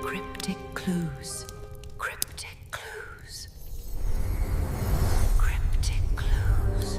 Cryptic clues. Cryptic clues. Cryptic clues.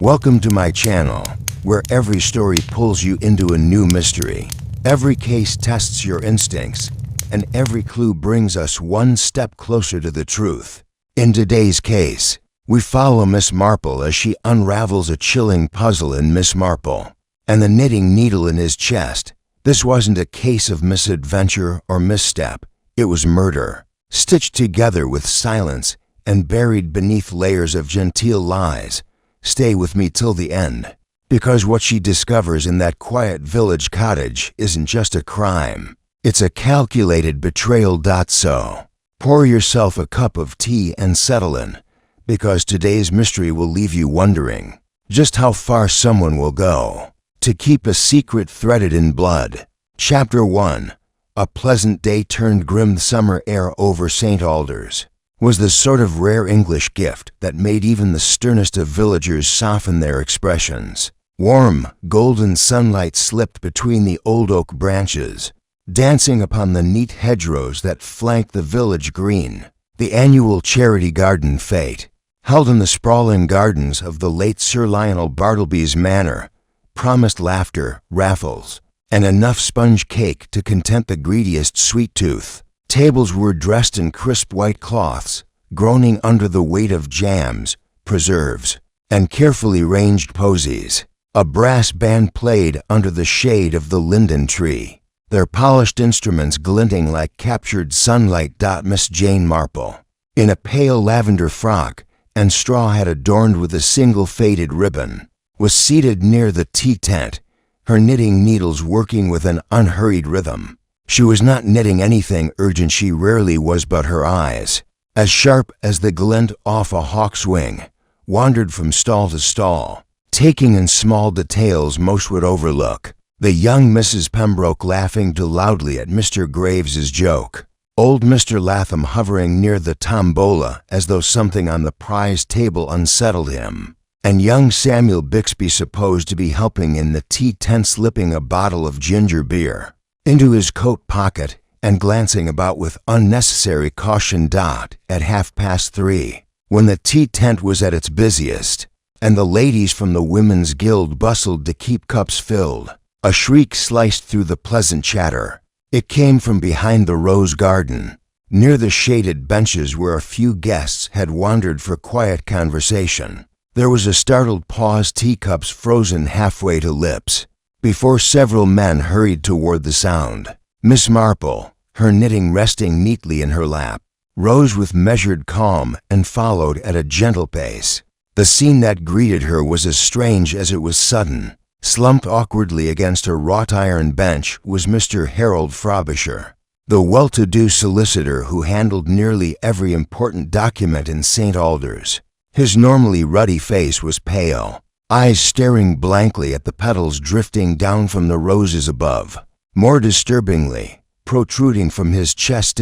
Welcome to my channel, where every story pulls you into a new mystery. Every case tests your instincts, and every clue brings us one step closer to the truth. In today's case, we follow Miss Marple as she unravels a chilling puzzle in Miss Marple and the knitting needle in his chest. This wasn't a case of misadventure or misstep. It was murder, stitched together with silence and buried beneath layers of genteel lies. Stay with me till the end, because what she discovers in that quiet village cottage isn't just a crime. It's a calculated betrayal. So, pour yourself a cup of tea and settle in, because today's mystery will leave you wondering just how far someone will go to keep a secret threaded in blood. Chapter 1. A pleasant day turned grim summer air over St. Alders was the sort of rare English gift that made even the sternest of villagers soften their expressions. Warm, golden sunlight slipped between the old oak branches, dancing upon the neat hedgerows that flanked the village green. The annual charity garden fete, held in the sprawling gardens of the late Sir Lionel Bartleby's manor, promised laughter, raffles, and enough sponge cake to content the greediest sweet tooth. Tables were dressed in crisp white cloths, groaning under the weight of jams, preserves, and carefully ranged posies. A brass band played under the shade of the linden tree, their polished instruments glinting like captured sunlight. Miss Jane Marple, in a pale lavender frock and straw hat adorned with a single faded ribbon, was seated near the tea tent, her knitting needles working with an unhurried rhythm. She was not knitting anything urgent. She rarely was, but her eyes, as sharp as the glint off a hawk's wing, wandered from stall to stall, taking in small details most would overlook. The young Mrs. Pembroke laughing too loudly at Mr. Graves's joke, old Mr. Latham hovering near the tombola as though something on the prize table unsettled him, and young Samuel Bixby supposed to be helping in the tea tent, slipping a bottle of ginger beer into his coat pocket and glancing about with unnecessary caution. At 3:30, when the tea tent was at its busiest, and the ladies from the Women's Guild bustled to keep cups filled, a shriek sliced through the pleasant chatter. It came from behind the rose garden, near the shaded benches where a few guests had wandered for quiet conversation. There was a startled pause, teacups frozen halfway to lips, before several men hurried toward the sound. Miss Marple, her knitting resting neatly in her lap, rose with measured calm and followed at a gentle pace. The scene that greeted her was as strange as it was sudden. Slumped awkwardly against a wrought iron bench was Mr. Harold Frobisher, the well-to-do solicitor who handled nearly every important document in St. Alders. His normally ruddy face was pale, eyes staring blankly at the petals drifting down from the roses above. More disturbingly, protruding from his chest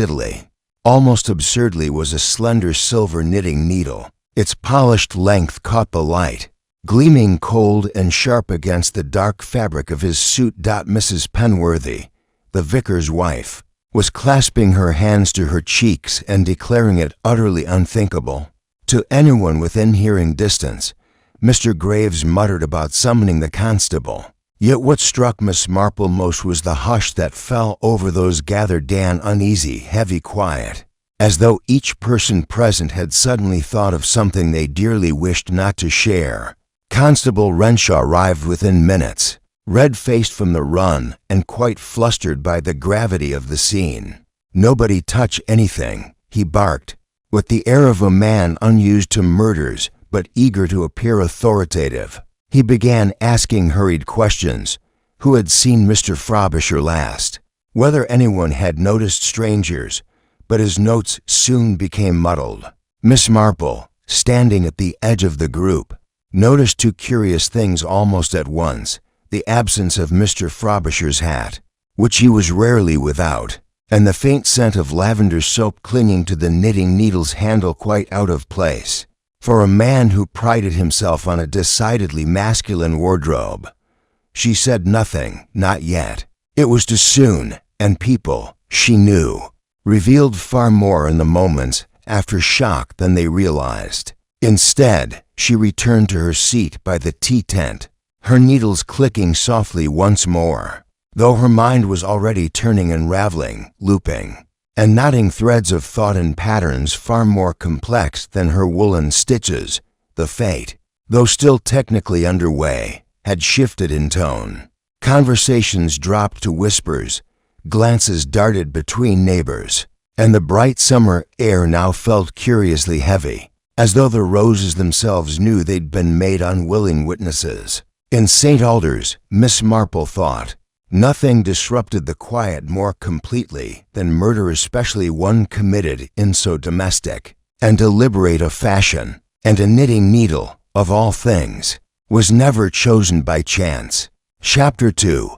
almost absurdly, was a slender silver knitting needle. Its polished length caught the light, gleaming cold and sharp against the dark fabric of his suit. Mrs. Penworthy, the vicar's wife, was clasping her hands to her cheeks and declaring it utterly unthinkable. To anyone within hearing distance, Mr. Graves muttered about summoning the constable. Yet what struck Miss Marple most was the hush that fell over those gathered. An uneasy, heavy quiet, as though each person present had suddenly thought of something they dearly wished not to share. Constable Renshaw arrived within minutes, red-faced from the run and quite flustered by the gravity of the scene. "Nobody touch anything," he barked, with the air of a man unused to murders but eager to appear authoritative. He began asking hurried questions: who had seen Mr. Frobisher last, whether anyone had noticed strangers, but his notes soon became muddled. Miss Marple, standing at the edge of the group, noticed two curious things almost at once: the absence of Mr. Frobisher's hat, which he was rarely without, and the faint scent of lavender soap clinging to the knitting needle's handle, quite out of place for a man who prided himself on a decidedly masculine wardrobe. She said nothing, not yet. It was too soon, and people, she knew, revealed far more in the moments after shock than they realized. Instead, she returned to her seat by the tea tent, her needles clicking softly once more, though her mind was already turning, unraveling, looping, and knotting threads of thought and patterns far more complex than her woolen stitches. The fate, though still technically underway, had shifted in tone. Conversations dropped to whispers, glances darted between neighbors, and the bright summer air now felt curiously heavy, as though the roses themselves knew they'd been made unwilling witnesses. In St. Alders, Miss Marple thought, nothing disrupted the quiet more completely than murder, especially one committed in so domestic and deliberate a fashion, and a knitting needle, of all things, was never chosen by chance. Chapter 2.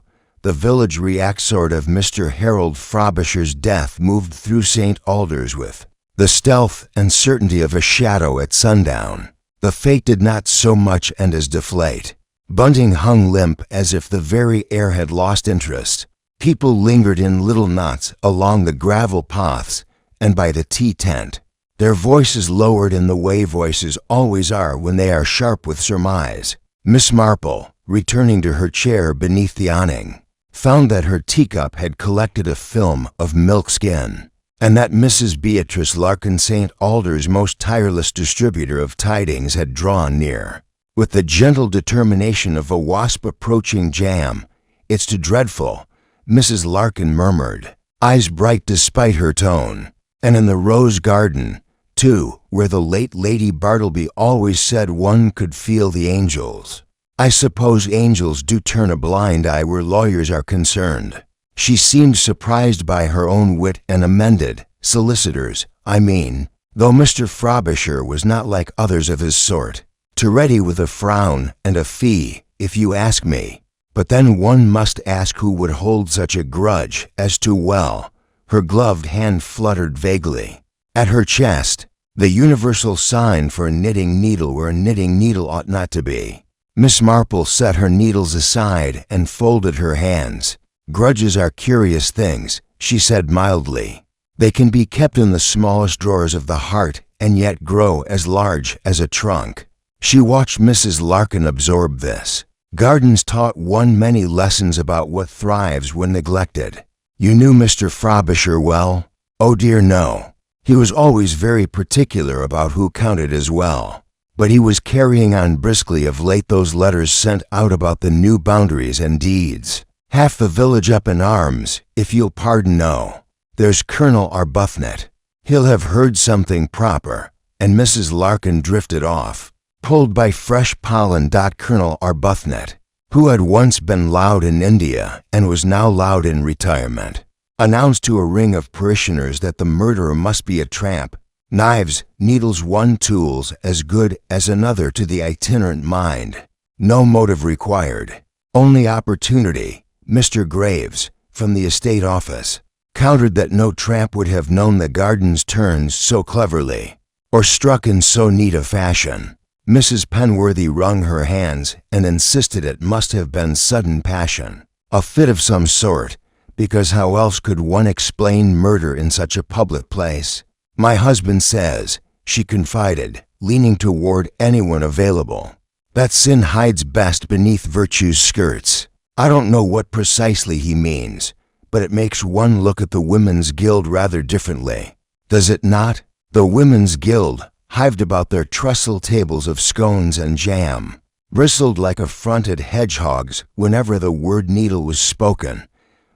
The village reaxord of Mr. Harold Frobisher's death moved through St. Alders with the stealth and certainty of a shadow at sundown. The fate did not so much end as deflate. Bunting hung limp as if the very air had lost interest. People lingered in little knots along the gravel paths and by the tea tent, their voices lowered in the way voices always are when they are sharp with surmise. Miss Marple, returning to her chair beneath the awning, found that her teacup had collected a film of milk skin, and that Mrs. Beatrice Larkin, St. Alders' most tireless distributor of tidings, had drawn near. With the gentle determination of a wasp approaching jam, "It's too dreadful," Mrs. Larkin murmured, eyes bright despite her tone. And in the rose garden, too, where the late Lady Bartleby always said one could feel the angels. "I suppose angels do turn a blind eye where lawyers are concerned." She seemed surprised by her own wit and amended, "Solicitors, I mean," though Mr. Frobisher was not like others of his sort. "To ready with a frown and a fee, if you ask me. But then one must ask who would hold such a grudge as to, well," her gloved hand fluttered vaguely at her chest, the universal sign for a knitting needle where a knitting needle ought not to be. Miss Marple set her needles aside and folded her hands. "Grudges are curious things," she said mildly. "They can be kept in the smallest drawers of the heart and yet grow as large as a trunk." She watched Mrs. Larkin absorb this. Gardens taught one many lessons about what thrives when neglected. "You knew Mr. Frobisher well?" "Oh dear, no. He was always very particular about who counted as well. But he was carrying on briskly of late, those letters sent out about the new boundaries and deeds. Half the village up in arms, if you'll pardon. No. There's Colonel Arbuthnot. He'll have heard something proper." And Mrs. Larkin drifted off, pulled by fresh pollen. Colonel Arbuthnot, who had once been loud in India and was now loud in retirement, announced to a ring of parishioners that the murderer must be a tramp. Knives, needles, one tools as good as another to the itinerant mind. No motive required, only opportunity. Mr. Graves, from the estate office, countered that no tramp would have known the garden's turns so cleverly, or struck in so neat a fashion. Mrs. Penworthy wrung her hands and insisted it must have been sudden passion, a fit of some sort, because how else could one explain murder in such a public place? "My husband says," she confided, leaning toward anyone available, "that sin hides best beneath virtue's skirts. I don't know what precisely he means, but it makes one look at the Women's Guild rather differently. Does it not? The Women's Guild, hived about their trestle tables of scones and jam, bristled like affronted hedgehogs whenever the word needle was spoken.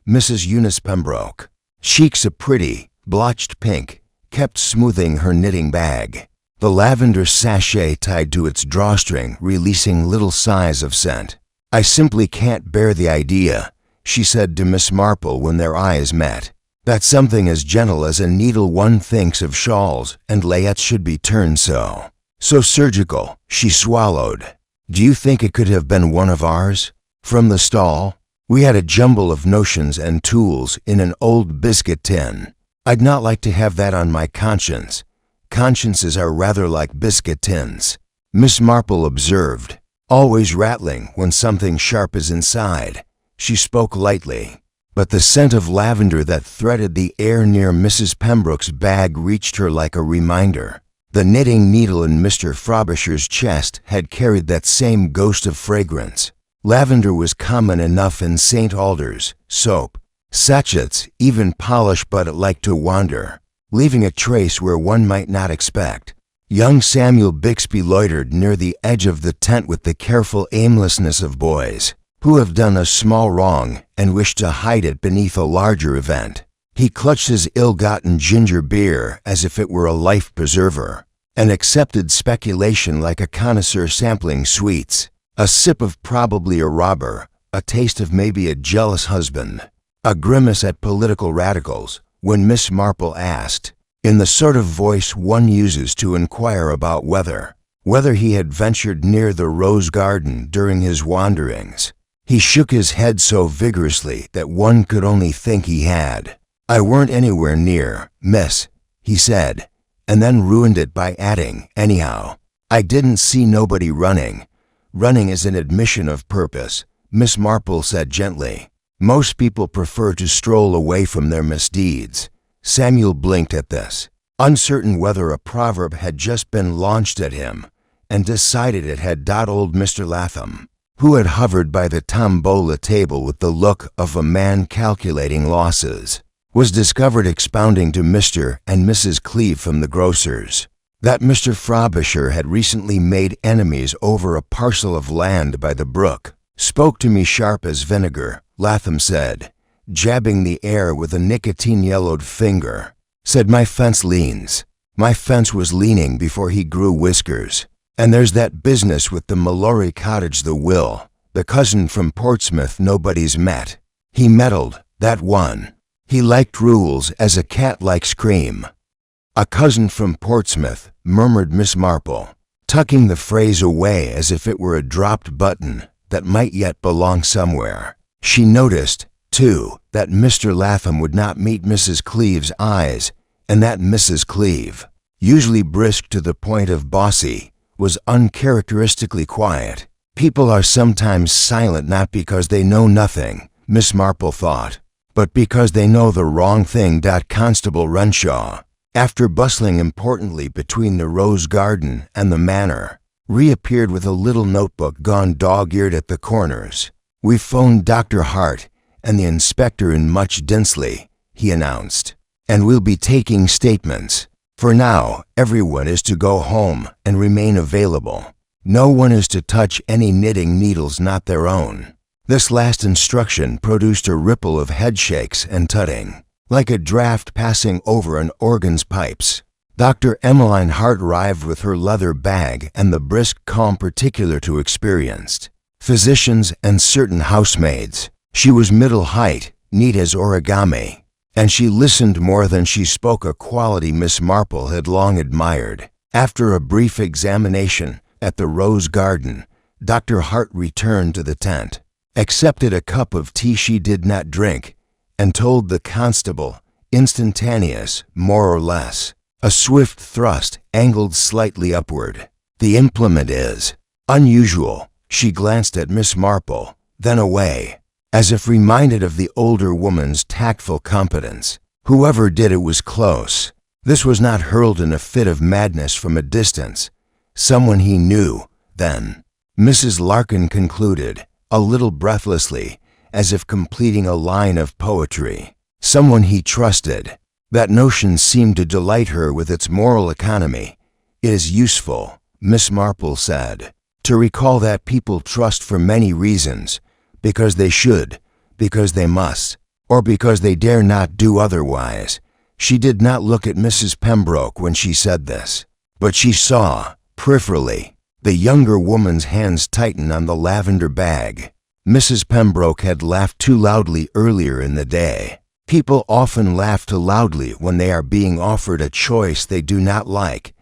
Mrs. Eunice Pembroke, cheeks a pretty, blotched pink, kept smoothing her knitting bag, the lavender sachet tied to its drawstring releasing little sighs of scent. "I simply can't bear the idea," she said to Miss Marple when their eyes met, "that something as gentle as a needle, one thinks of shawls and layettes, should be turned so surgical." She swallowed. "Do you think it could have been one of ours? From the stall? We had a jumble of notions and tools in an old biscuit tin. I'd not like to have that on my conscience. Consciences are rather like biscuit tins," Miss Marple observed, "always rattling when something sharp is inside." She spoke lightly. but the scent of lavender that threaded the air near Mrs. Pembroke's bag reached her like a reminder. The knitting needle in Mr. Frobisher's chest had carried that same ghost of fragrance. Lavender was common enough in St. Alders, soap, sachets, even polish, but it liked to wander, leaving a trace where one might not expect. Young Samuel Bixby loitered near the edge of the tent with the careful aimlessness of boys who have done a small wrong and wish to hide it beneath a larger event. He clutched his ill-gotten ginger beer as if it were a life preserver, and accepted speculation like a connoisseur sampling sweets. A sip of probably a robber, a taste of maybe a jealous husband, a grimace at political radicals, when Miss Marple asked, in the sort of voice one uses to inquire about whether he had ventured near the rose garden during his wanderings. He shook his head so vigorously that one could only think he had. "I weren't anywhere near, miss," he said, and then ruined it by adding, "anyhow, I didn't see nobody running." "Running is an admission of purpose," Miss Marple said gently. "Most people prefer to stroll away from their misdeeds." Samuel blinked at this, uncertain whether a proverb had just been launched at him, and decided it had. Old Mr. Latham, who had hovered by the tombola table with the look of a man calculating losses, was discovered expounding to Mr. and Mrs. Cleeve from the grocer's that Mr. Frobisher had recently made enemies over a parcel of land by the brook. "Spoke to me sharp as vinegar," Latham said, jabbing the air with a nicotine-yellowed finger. "Said my fence leans." My fence was leaning before he grew whiskers. "And there's that business with the Mallory cottage, the will, the cousin from Portsmouth nobody's met. He meddled, that one. He liked rules as a cat likes cream." "A cousin from Portsmouth," murmured Miss Marple, tucking the phrase away as if it were a dropped button that might yet belong somewhere. She noticed, too, that Mr. Latham would not meet Mrs. Cleeve's eyes, and that Mrs. Cleeve, usually brisk to the point of bossy, was uncharacteristically quiet. "People are sometimes silent not because they know nothing," Miss Marple thought, "but because they know the wrong thing." Constable Renshaw, after bustling importantly between the rose garden and the manor, reappeared with a little notebook gone dog-eared at the corners. "We phoned Dr. Hart and the inspector in Much Dinsley," he announced, "and we'll be taking statements. For now, everyone is to go home and remain available. No one is to touch any knitting needles not their own." This last instruction produced a ripple of headshakes and tutting, like a draft passing over an organ's pipes. Dr. Emmeline Hart arrived with her leather bag and the brisk calm particular to experienced physicians and certain housemaids. She was middle height, neat as origami, and she listened more than she spoke, a quality Miss Marple had long admired. After a brief examination at the rose garden, Dr. Hart returned to the tent, accepted a cup of tea she did not drink, and told the constable, instantaneous, more or less, a swift thrust angled slightly upward. "The implement is unusual." She glanced at Miss Marple, then away, as if reminded of the older woman's tactful competence. Whoever did it was close. This was not hurled in a fit of madness from a distance. Someone he knew, then. Mrs. Larkin concluded, a little breathlessly, as if completing a line of poetry. Someone he trusted. That notion seemed to delight her with its moral economy. "It is useful," Miss Marple said, "to recall that people trust for many reasons, because they should, because they must, or because they dare not do otherwise." She did not look at Mrs. Pembroke when she said this, but she saw, peripherally, the younger woman's hands tighten on the lavender bag. Mrs. Pembroke had laughed too loudly earlier in the day. People often laugh too loudly when they are being offered a choice they do not like.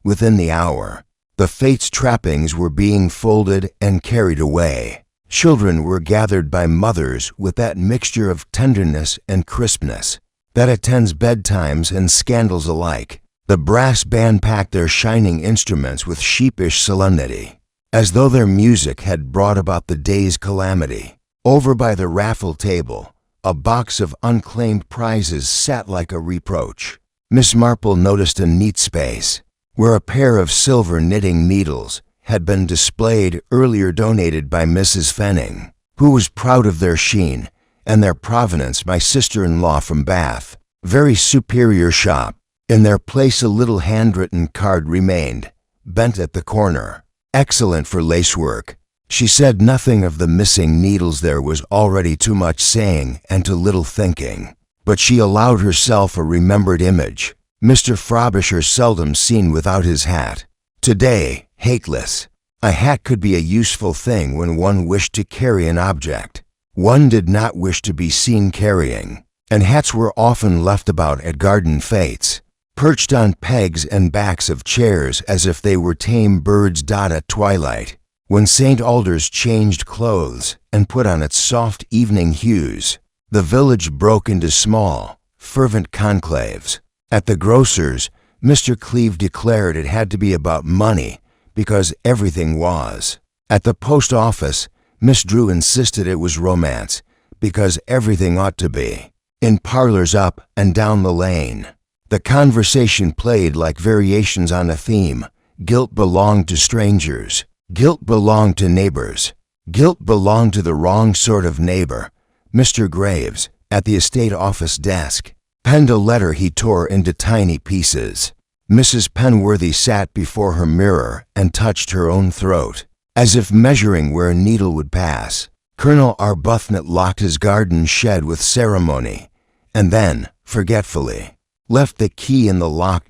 Within the hour, the fates' trappings were being folded and carried away. Children were gathered by mothers with that mixture of tenderness and crispness that attends bedtimes and scandals alike. The brass band packed their shining instruments with sheepish solemnity, as though their music had brought about the day's calamity. Over by the raffle table, A box of unclaimed prizes sat like a reproach. Miss Marple noticed a neat space where a pair of silver knitting needles had been displayed, earlier donated by Mrs. Fenning, who was proud of their sheen and their provenance, my sister-in-law from Bath. Very superior shop. In their place a little handwritten card remained, bent at the corner. Excellent for lacework. She said nothing of the missing needles. There was already too much saying and too little thinking. But she allowed herself a remembered image. Mr. Frobisher seldom seen without his hat. Today, hateless. A hat could be a useful thing when one wished to carry an object one did not wish to be seen carrying, and hats were often left about at garden fêtes, perched on pegs and backs of chairs as if they were tame birds. At twilight, when St. Alders changed clothes and put on its soft evening hues, the village broke into small, fervent conclaves. At the grocer's, Mr. Cleeve declared it had to be about money because everything was. At the post office, Miss Drew insisted it was romance because everything ought to be. In parlors up and down the lane, the conversation played like variations on a theme. Guilt belonged to strangers. Guilt belonged to neighbors. Guilt belonged to the wrong sort of neighbor. Mr. Graves, at the estate office desk, penned a letter he tore into tiny pieces. Mrs. Penworthy sat before her mirror and touched her own throat, as if measuring where a needle would pass. Colonel Arbuthnot locked his garden shed with ceremony, and then, forgetfully, left the key in the lock.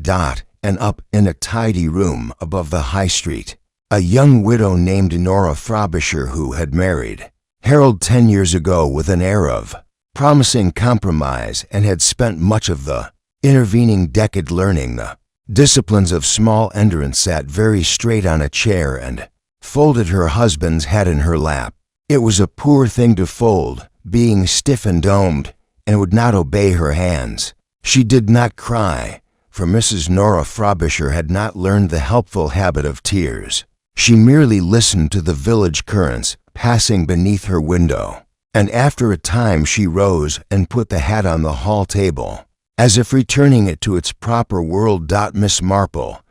And up in a tidy room above the High Street, a young widow named Nora Frobisher, who had married Harold 10 years ago with an air of promising compromise and had spent much of the intervening decade learning the disciplines of small endurance, sat very straight on a chair and folded her husband's hat in her lap. It was a poor thing to fold, being stiff and domed, and would not obey her hands. She did not cry, for Mrs. Nora Frobisher had not learned the helpful habit of tears. She merely listened to the village currents passing beneath her window, and after a time she rose and put the hat on the hall table, as if returning it to its proper world. Miss Marple,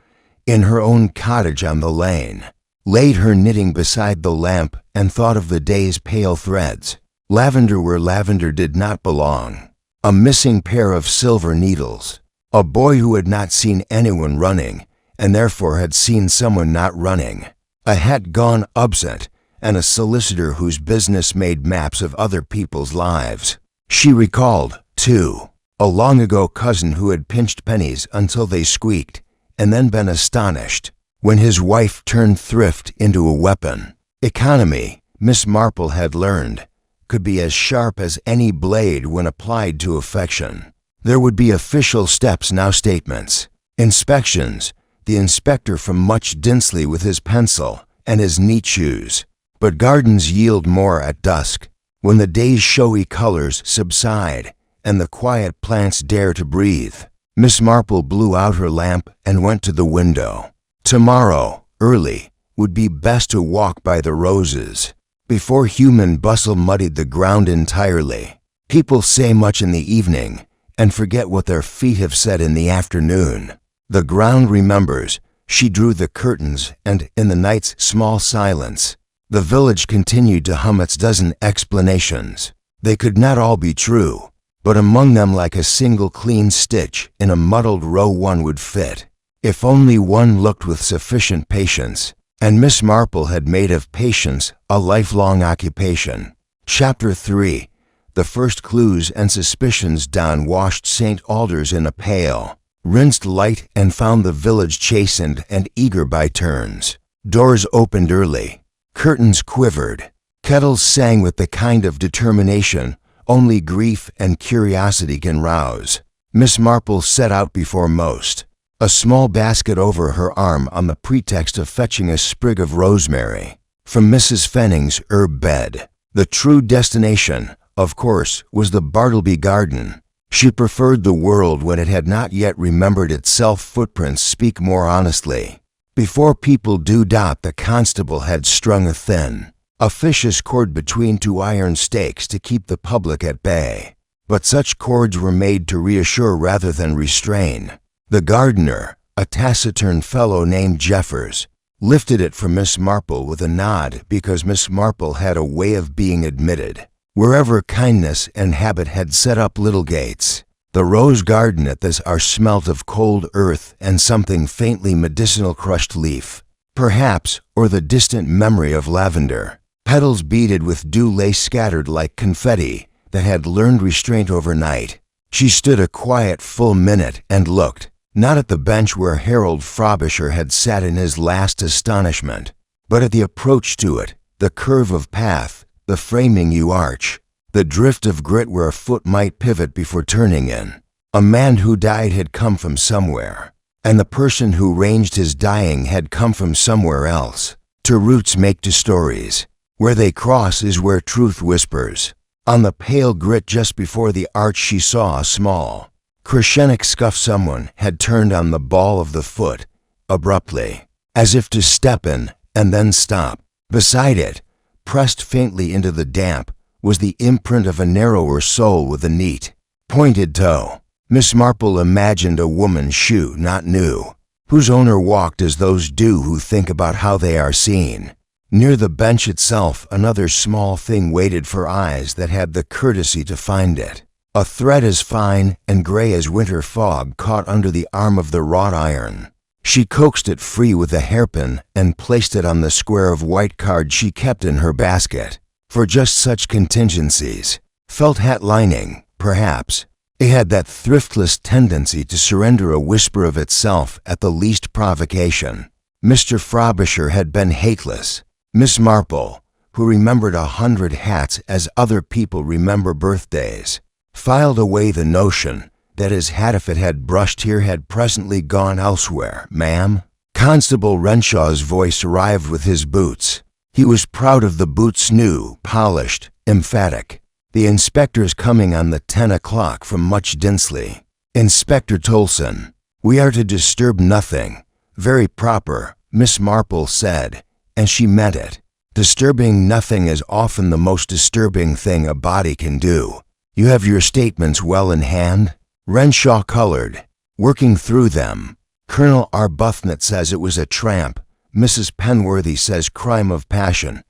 in her own cottage on the lane, laid her knitting beside the lamp and thought of the day's pale threads. Lavender where lavender did not belong. A missing pair of silver needles. A boy who had not seen anyone running, and therefore had seen someone not running. A hat gone absent, and a solicitor whose business made maps of other people's lives. She recalled, too, a long-ago cousin who had pinched pennies until they squeaked, and then been astonished when his wife turned thrift into a weapon. Economy, Miss Marple had learned, could be as sharp as any blade when applied to affection. There would be official steps now, statements, inspections, the inspector from Much Dinsley with his pencil and his neat shoes. But gardens yield more at dusk, when the day's showy colors subside and the quiet plants dare to breathe. Miss Marple blew out her lamp and went to the window. Tomorrow, early, would be best to walk by the roses, before human bustle muddied the ground entirely. People say much in the evening, and forget what their feet have said in the afternoon. The ground remembers. She drew the curtains, and in the night's small silence, the village continued to hum its dozen explanations. They could not all be true, but among them, like a single clean stitch in a muddled row, one would fit, if only one looked with sufficient patience. And Miss Marple had made of patience a lifelong occupation. Chapter 3. The first clues and suspicions. Don washed St. Alders in a pail, rinsed light, and found the village chastened and eager by turns. Doors opened early. Curtains quivered. Kettles sang with the kind of determination only grief and curiosity can rouse. Miss Marple set out before most, a small basket over her arm on the pretext of fetching a sprig of rosemary from Mrs. Fenning's herb bed. The true destination, of course, was the Bartleby garden. She preferred the world when it had not yet remembered itself. Footprints speak more honestly. Before people do. The constable had strung a thin, officious cord between two iron stakes to keep the public at bay. But such cords were made to reassure rather than restrain. The gardener, a taciturn fellow named Jeffers, lifted it for Miss Marple with a nod because Miss Marple had a way of being admitted wherever kindness and habit had set up little gates. The rose garden at this are smelt of cold earth and something faintly medicinal, crushed leaf, perhaps, or the distant memory of lavender. Petals beaded with dew lay scattered like confetti that had learned restraint overnight. She stood a quiet full minute and looked, not at the bench where Harold Frobisher had sat in his last astonishment, but at the approach to it, the curve of path, the framing yew arch, the drift of grit where a foot might pivot before turning in. A man who died had come from somewhere, and the person who arranged his dying had come from somewhere else. To roots make to stories. Where they cross is where truth whispers. On the pale grit just before the arch she saw a small, crescenic scuff. Someone had turned on the ball of the foot, abruptly, as if to step in and then stop. Beside it, pressed faintly into the damp, was the imprint of a narrower sole with a neat, pointed toe. Miss Marple imagined a woman's shoe, not new, whose owner walked as those do who think about how they are seen. Near the bench itself, another small thing waited for eyes that had the courtesy to find it. A thread as fine and gray as winter fog caught under the arm of the wrought iron. She coaxed it free with a hairpin and placed it on the square of white card she kept in her basket. For just such contingencies. Felt hat lining, perhaps. It had that thriftless tendency to surrender a whisper of itself at the least provocation. Mr. Frobisher had been hateless. Miss Marple, who remembered 100 hats as other people remember birthdays, filed away the notion that his hat, if it had brushed here, had presently gone elsewhere. "Ma'am?" Constable Renshaw's voice arrived with his boots. He was proud of the boots, new, polished, emphatic. The inspector's coming on the 10 o'clock from Much Dinsley. "Inspector Tolson, we are to disturb nothing." "Very proper," Miss Marple said, and she meant it. Disturbing nothing is often the most disturbing thing a body can do. "You have your statements well in hand?" Renshaw colored, working through them. "Colonel Arbuthnot says it was a tramp. Mrs. Penworthy says crime of passion.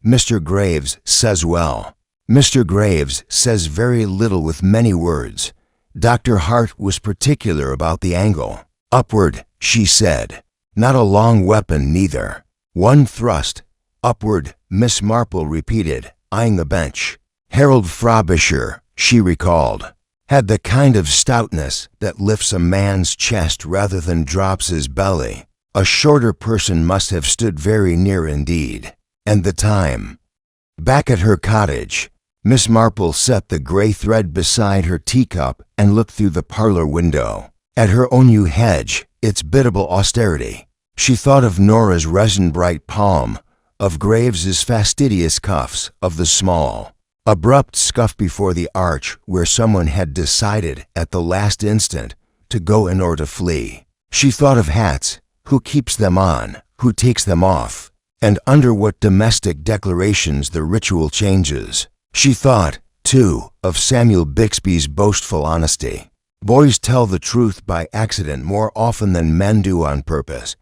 Mr. Graves says well. Mr. Graves says very little with many words. Dr. Hart was particular about the angle. Upward, she said. Not a long weapon, neither. One thrust. Upward, Miss Marple repeated, eyeing the bench. Harold Frobisher, she recalled, had the kind of stoutness that lifts a man's chest rather than drops his belly. A shorter person must have stood very near indeed. And the time. Back at her cottage, Miss Marple set the gray thread beside her teacup and looked through the parlor window. At her own yew hedge, its biddable austerity. She thought of Nora's resin-bright palm, of Graves's fastidious cuffs, of the small, abrupt scuff before the arch where someone had decided at the last instant to go in or to flee. She thought of hats. Who keeps them on? Who takes them off? And under what domestic declarations the ritual changes? She thought, too, of Samuel Bixby's boastful honesty. Boys tell the truth by accident more often than men do on purpose.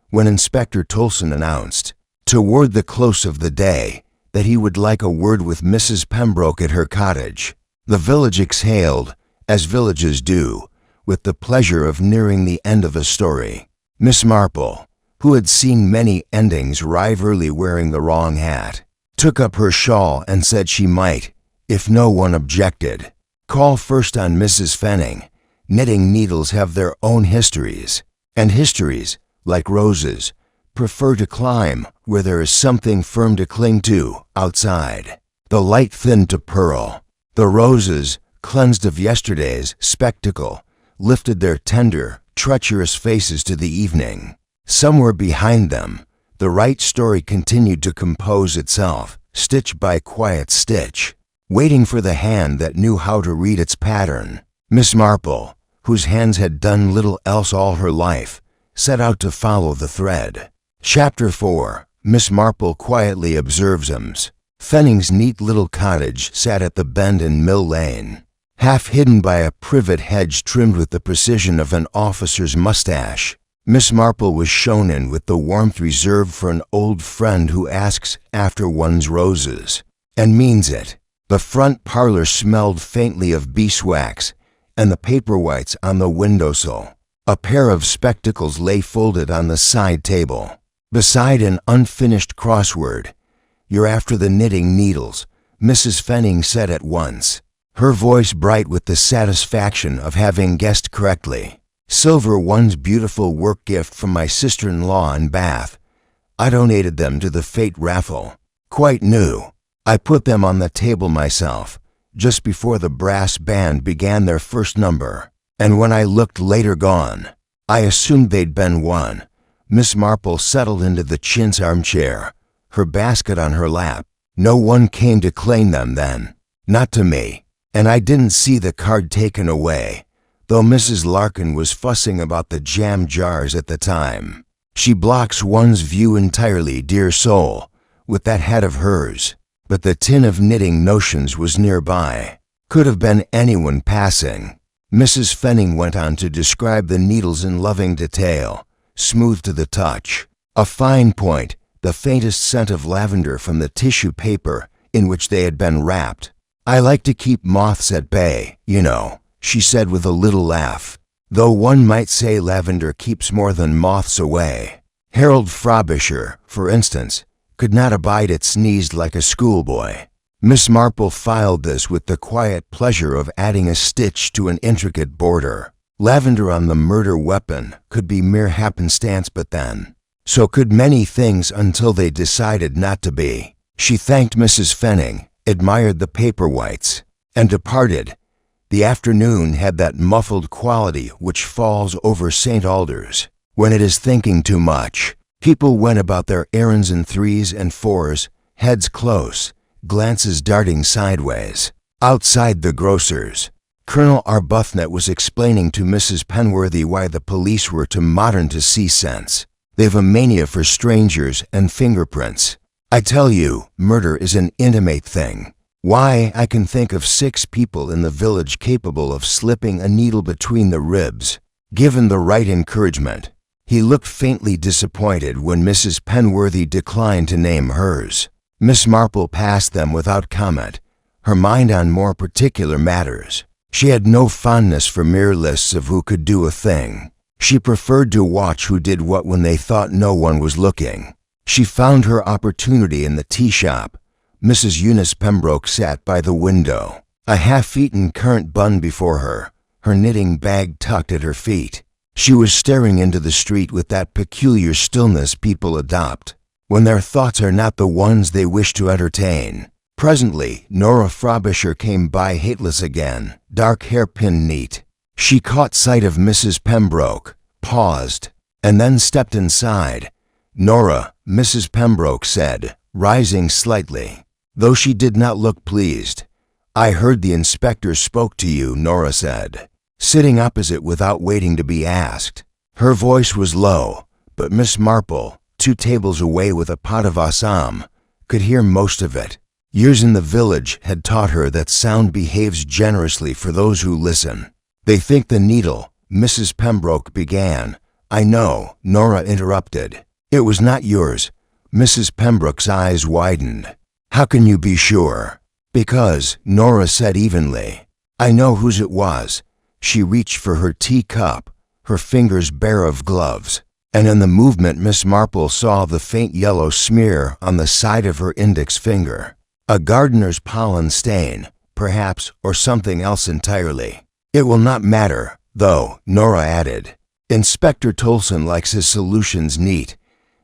When Inspector Tolson announced, toward the close of the day, that he would like a word with Mrs. Pembroke at her cottage, the village exhaled, as villages do, with the pleasure of nearing the end of a story. Miss Marple, who had seen many endings, arrive early wearing the wrong hat, took up her shawl and said she might, if no one objected, call first on Mrs. Fenning. Knitting needles have their own histories, and histories, like roses, prefer to climb where there is something firm to cling to outside. The light thinned to pearl. The roses, cleansed of yesterday's spectacle, lifted their tender, treacherous faces to the evening. Somewhere behind them, the right story continued to compose itself, stitch by quiet stitch, waiting for the hand that knew how to read its pattern. Miss Marple, whose hands had done little else all her life, set out to follow the thread. Chapter 4. Miss Marple quietly observes him. Fenning's neat little cottage sat at the bend in Mill Lane, half hidden by a privet hedge trimmed with the precision of an officer's mustache. Miss Marple was shown in with the warmth reserved for an old friend who asks after one's roses, and means it. The front parlor smelled faintly of beeswax and the paperwhites on the windowsill. A pair of spectacles lay folded on the side table. Beside an unfinished crossword, "You're after the knitting needles," Mrs. Fenning said at once, her voice bright with the satisfaction of having guessed correctly. "Silver one's beautiful work gift from my sister-in-law in Bath. I donated them to the fate raffle. Quite new. I put them on the table myself, just before the brass band began their first number, and when I looked later gone, I assumed they'd been won." Miss Marple settled into the chintz armchair, her basket on her lap. "No one came to claim them then. Not to me. And I didn't see the card taken away, though Mrs. Larkin was fussing about the jam jars at the time. She blocks one's view entirely, dear soul, with that head of hers. But the tin of knitting notions was nearby. Could have been anyone passing." Mrs. Fenning went on to describe the needles in loving detail, smooth to the touch. A fine point, the faintest scent of lavender from the tissue paper in which they had been wrapped. "I like to keep moths at bay, you know," she said with a little laugh, "though one might say lavender keeps more than moths away. Harold Frobisher, for instance, could not abide it sneezed like a schoolboy." Miss Marple filed this with the quiet pleasure of adding a stitch to an intricate border. Lavender on the murder weapon could be mere happenstance, but then, so could many things until they decided not to be. She thanked Mrs. Fenning, admired the paperwhites, and departed. The afternoon had that muffled quality which falls over St. Alders when it is thinking too much. People went about their errands in threes and fours, heads close, glances darting sideways. Outside the grocer's, Colonel Arbuthnot was explaining to Mrs. Penworthy why the police were too modern to see sense. "They've a mania for strangers and fingerprints. I tell you, murder is an intimate thing. Why, I can think of 6 people in the village capable of slipping a needle between the ribs, given the right encouragement." He looked faintly disappointed when Mrs. Penworthy declined to name hers. Miss Marple passed them without comment, her mind on more particular matters. She had no fondness for mere lists of who could do a thing. She preferred to watch who did what when they thought no one was looking. She found her opportunity in the tea shop. Mrs. Eunice Pembroke sat by the window, a half-eaten currant bun before her, her knitting bag tucked at her feet. She was staring into the street with that peculiar stillness people adopt when their thoughts are not the ones they wish to entertain. Presently, Nora Frobisher came by hateless again, dark hairpin neat. She caught sight of Mrs. Pembroke, paused, and then stepped inside. "Nora," Mrs. Pembroke said, rising slightly, though she did not look pleased. "I heard the inspector spoke to you," Nora said, sitting opposite without waiting to be asked. Her voice was low, but Miss Marple, 2 tables away with a pot of Assam, could hear most of it. Years in the village had taught her that sound behaves generously for those who listen. "They think the needle," Mrs. Pembroke began. "I know," Nora interrupted. "It was not yours." Mrs. Pembroke's eyes widened. "How can you be sure?" "Because," Nora said evenly, "I know whose it was." She reached for her teacup, her fingers bare of gloves, and in the movement Miss Marple saw the faint yellow smear on the side of her index finger. A gardener's pollen stain, perhaps, or something else entirely. "It will not matter, though," Nora added. "Inspector Tolson likes his solutions neat."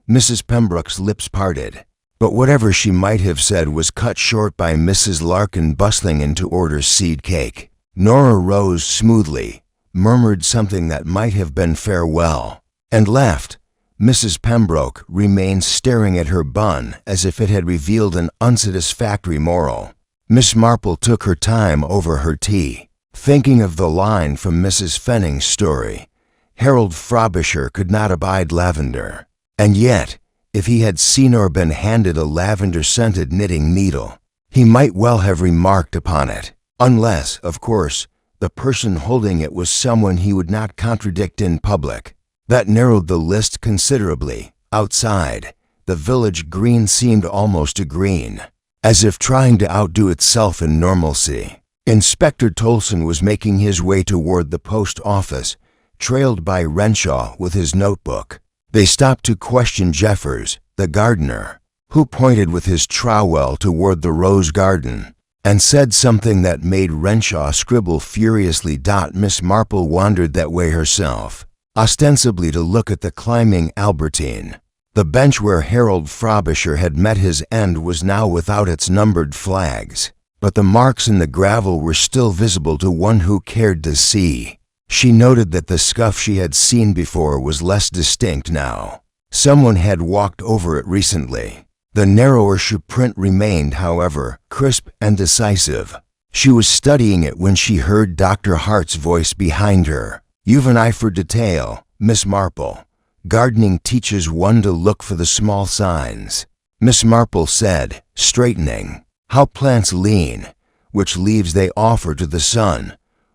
Mrs. Pembroke's lips parted, but whatever she might have said was cut short by Mrs. Larkin bustling in to order seed cake. Nora rose smoothly, murmured something that might have been farewell, and left. Mrs. Pembroke remained staring at her bun as if it had revealed an unsatisfactory moral. Miss Marple took her time over her tea, thinking of the line from Mrs. Fenning's story. Harold Frobisher could not abide lavender, and yet if he had seen or been handed a lavender-scented knitting needle, he might well have remarked upon it, unless, of course, the person holding it was someone he would not contradict in public. That narrowed the list considerably. Outside, the village green seemed almost a green, as if trying to outdo itself in normalcy. Inspector Tolson was making his way toward the post office, trailed by Renshaw with his notebook. They stopped to question Jeffers, the gardener, who pointed with his trowel toward the rose garden, and said something that made Renshaw scribble furiously. Miss Marple wandered that way herself, ostensibly to look at the climbing Albertine. The bench where Harold Frobisher had met his end was now without its numbered flags, but the marks in the gravel were still visible to one who cared to see. She noted that the scuff she had seen before was less distinct now. Someone had walked over it recently. The narrower shoe print remained, however, crisp and decisive. She was studying it when she heard Dr. Hart's voice behind her. "You've an eye for detail, Miss Marple. Gardening teaches one to look for the small signs," Miss Marple said, straightening. "How plants lean, which leaves they offer to the sun,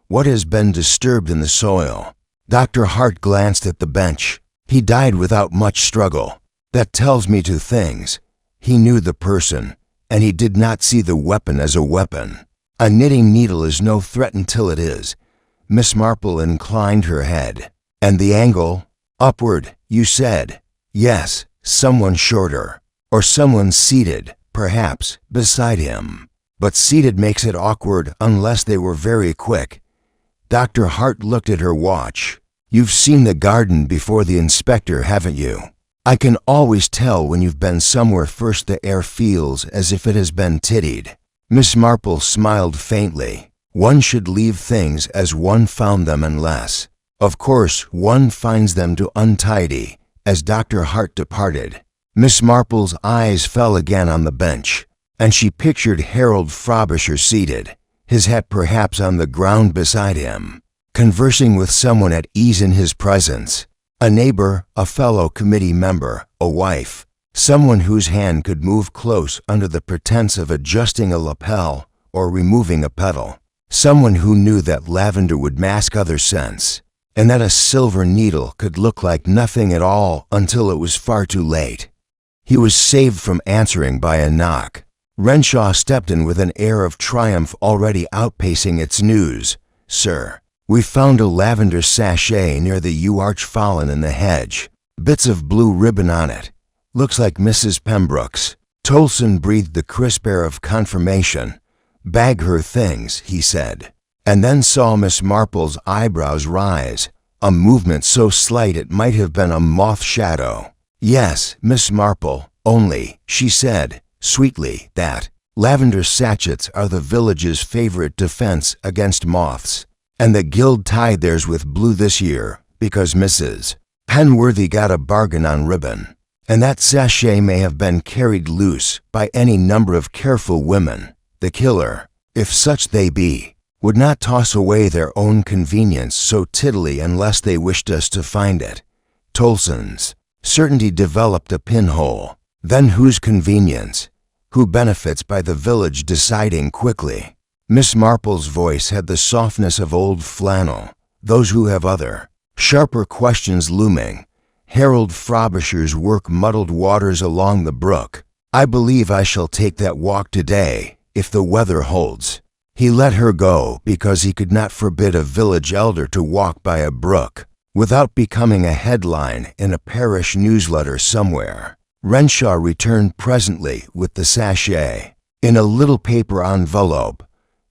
what has been disturbed in the soil." Dr. Hart glanced at the bench. "He died without much struggle. That tells me two things. He knew the person, and he did not see the weapon as a weapon. A knitting needle is no threat until it is." Miss Marple inclined her head. "And the angle? Upward, you said." "Yes, someone shorter, or someone seated, perhaps, beside him. But seated makes it awkward unless they were very quick." Dr. Hart looked at her watch. "You've seen the garden before the inspector, haven't you? I can always tell when you've been somewhere. First the air feels as if it has been tittied." Miss Marple smiled faintly. "One should leave things as one found them unless, of course, one finds them too untidy." As Dr. Hart departed, Miss Marple's eyes fell again on the bench, and she pictured Harold Frobisher seated, his hat perhaps on the ground beside him, conversing with someone at ease in his presence. A neighbor, a fellow committee member, a wife, someone whose hand could move close under the pretense of adjusting a lapel or removing a petal. Someone who knew that lavender would mask other scents, and that a silver needle could look like nothing at all until it was far too late. He was saved from answering by a knock. Renshaw stepped in with an air of triumph already outpacing its news. "Sir, we found a lavender sachet near the yew arch fallen in the hedge. Bits of blue ribbon on it. Looks like Mrs. Pembroke's." Tolson breathed the crisp air of confirmation. "Bag her things," he said, and then saw Miss Marple's eyebrows rise, a movement so slight it might have been a moth shadow. "Yes, Miss Marple, only," she said, sweetly, "that lavender sachets are the village's favorite defense against moths, and the guild tied theirs with blue this year because Mrs. Penworthy got a bargain on ribbon, and that sachet may have been carried loose by any number of careful women. The killer, if such they be, would not toss away their own convenience so tiddily unless they wished us to find it." Tolson's certainty developed a pinhole. Then whose convenience? Who benefits by the village deciding quickly? Miss Marple's voice had the softness of old flannel. "Those who have other, sharper questions looming. Harold Frobisher's work muddled waters along the brook. I believe I shall take that walk today, if the weather holds." He let her go because he could not forbid a village elder to walk by a brook without becoming a headline in a parish newsletter somewhere. Renshaw returned presently with the sachet, in a little paper envelope,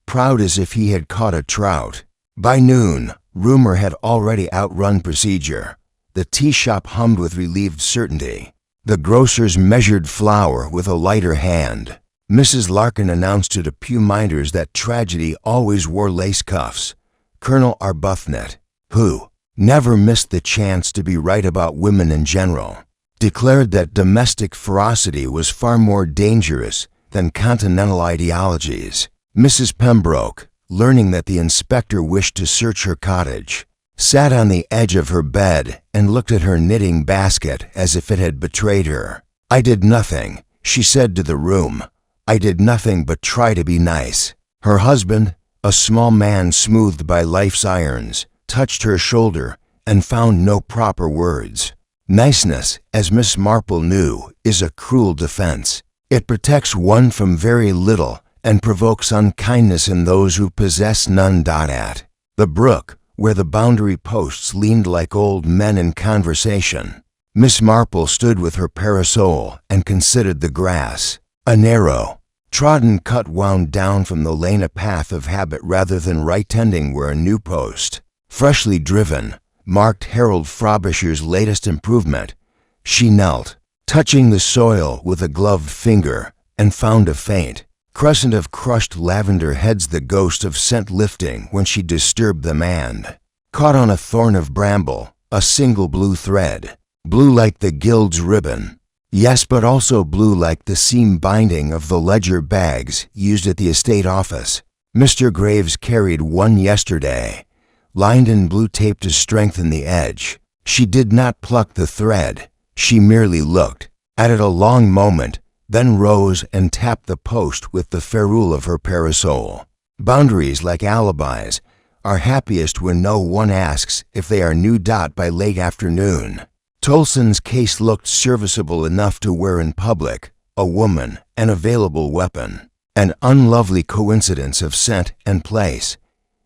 proud as if he had caught a trout. By noon, rumor had already outrun procedure. The tea shop hummed with relieved certainty. The grocers measured flour with a lighter hand. Mrs. Larkin announced to the pew minders that tragedy always wore lace cuffs. Colonel Arbuthnot, who never missed the chance to be right about women in general, declared that domestic ferocity was far more dangerous than continental ideologies. Mrs. Pembroke, learning that the inspector wished to search her cottage, sat on the edge of her bed and looked at her knitting basket as if it had betrayed her. "I did nothing," she said to the room. "I did nothing but try to be nice." Her husband, a small man smoothed by life's irons, touched her shoulder and found no proper words. Niceness, as Miss Marple knew, is a cruel defense. It protects one from very little and provokes unkindness in those who possess none. At the brook, where the boundary posts leaned like old men in conversation, Miss Marple stood with her parasol and considered the grass. A narrow, trodden cut wound down from the lane, a path of habit rather than right tending where a new post, freshly driven, marked Harold Frobisher's latest improvement. She knelt, touching the soil with a gloved finger, and found a faint crescent of crushed lavender heads, the ghost of scent lifting when she disturbed them, and caught on a thorn of bramble a single blue thread, blue like the guild's ribbon. Yes, but also blue like the seam binding of the ledger bags used at the estate office. Mr. Graves carried one yesterday, lined in blue tape to strengthen the edge. She did not pluck the thread. She merely looked at it a long moment, then rose and tapped the post with the ferrule of her parasol. Boundaries, like alibis, are happiest when no one asks if they are new. By late afternoon, Tolson's case looked serviceable enough to wear in public, a woman, an available weapon, an unlovely coincidence of scent and place.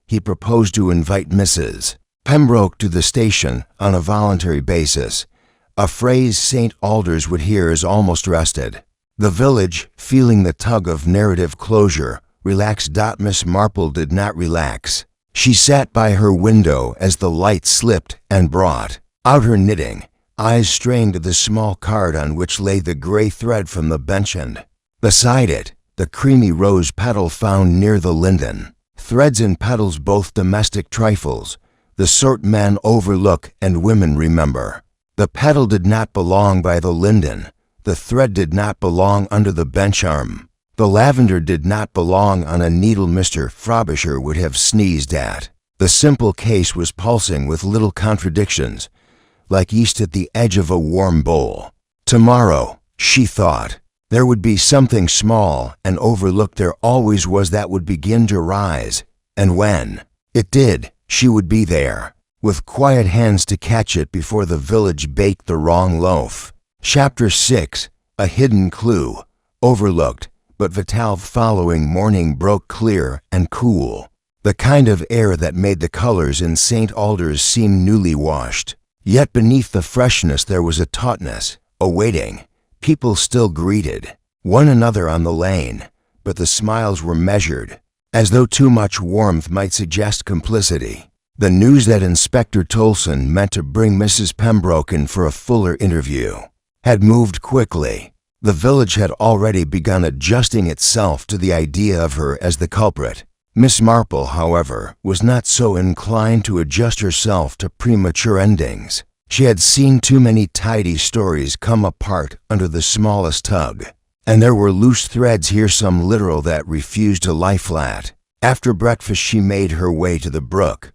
He proposed to invite Mrs. Pembroke to the station on a voluntary basis, a phrase St. Alders would hear as almost rested. The village, feeling the tug of narrative closure, relaxed. Miss Marple did not relax. She sat by her window as the light slipped and brought out her knitting, eyes strained to the small card on which lay the gray thread from the bench, and beside it, the creamy rose petal found near the linden. Threads and petals, both domestic trifles, the sort men overlook and women remember. The petal did not belong by the linden. The thread did not belong under the bench arm. The lavender did not belong on a needle Mr. Frobisher would have sneezed at. The simple case was pulsing with little contradictions, like yeast at the edge of a warm bowl. Tomorrow, she thought, there would be something small and overlooked there always was that would begin to rise, and when it did, she would be there, with quiet hands to catch it before the village baked the wrong loaf. Chapter 6. A hidden clue. Overlooked, but vital. Following morning broke clear and cool, the kind of air that made the colors in St. Alders seem newly washed. Yet beneath the freshness there was a tautness, a waiting. People still greeted one another on the lane, but the smiles were measured, as though too much warmth might suggest complicity. The news that Inspector Tolson meant to bring Mrs. Pembroke in for a fuller interview had moved quickly. The village had already begun adjusting itself to the idea of her as the culprit. Miss Marple, however, was not so inclined to adjust herself to premature endings. She had seen too many tidy stories come apart under the smallest tug, and there were loose threads here, some literal, that refused to lie flat. After breakfast she made her way to the brook.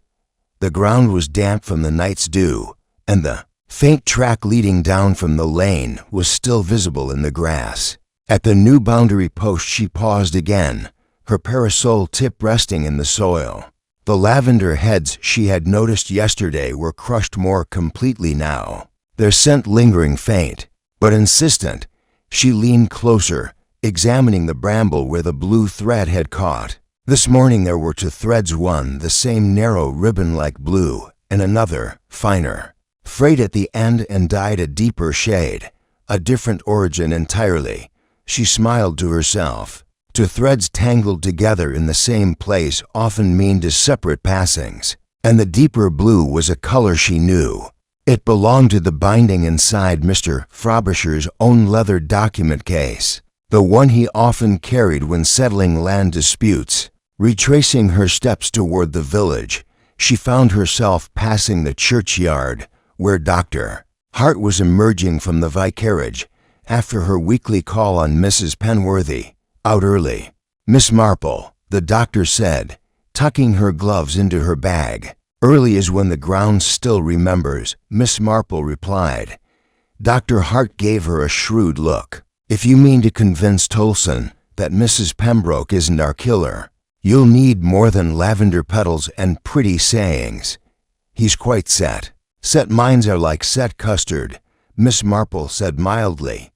The ground was damp from the night's dew, and the faint track leading down from the lane was still visible in the grass. At the new boundary post she paused again, her parasol tip resting in the soil. The lavender heads she had noticed yesterday were crushed more completely now, their scent lingering faint, but insistent. She leaned closer, examining the bramble where the blue thread had caught. This morning there were two threads, one the same narrow ribbon-like blue, and another, finer, frayed at the end and dyed a deeper shade, a different origin entirely. She smiled to herself. Two threads tangled together in the same place often mean to separate passings, and the deeper blue was a color she knew. It belonged to the binding inside Mr. Frobisher's own leather document case, the one he often carried when settling land disputes. Retracing her steps toward the village, she found herself passing the churchyard, where Dr. Hart was emerging from the vicarage after her weekly call on Mrs. Penworthy. Out early. Miss Marple, the doctor said, tucking her gloves into her bag. Early is when the ground still remembers, Miss Marple replied. Dr. Hart gave her a shrewd look. If you mean to convince Tolson that Mrs. Pembroke isn't our killer, you'll need more than lavender petals and pretty sayings. He's quite set. Set minds are like set custard, Miss Marple said mildly.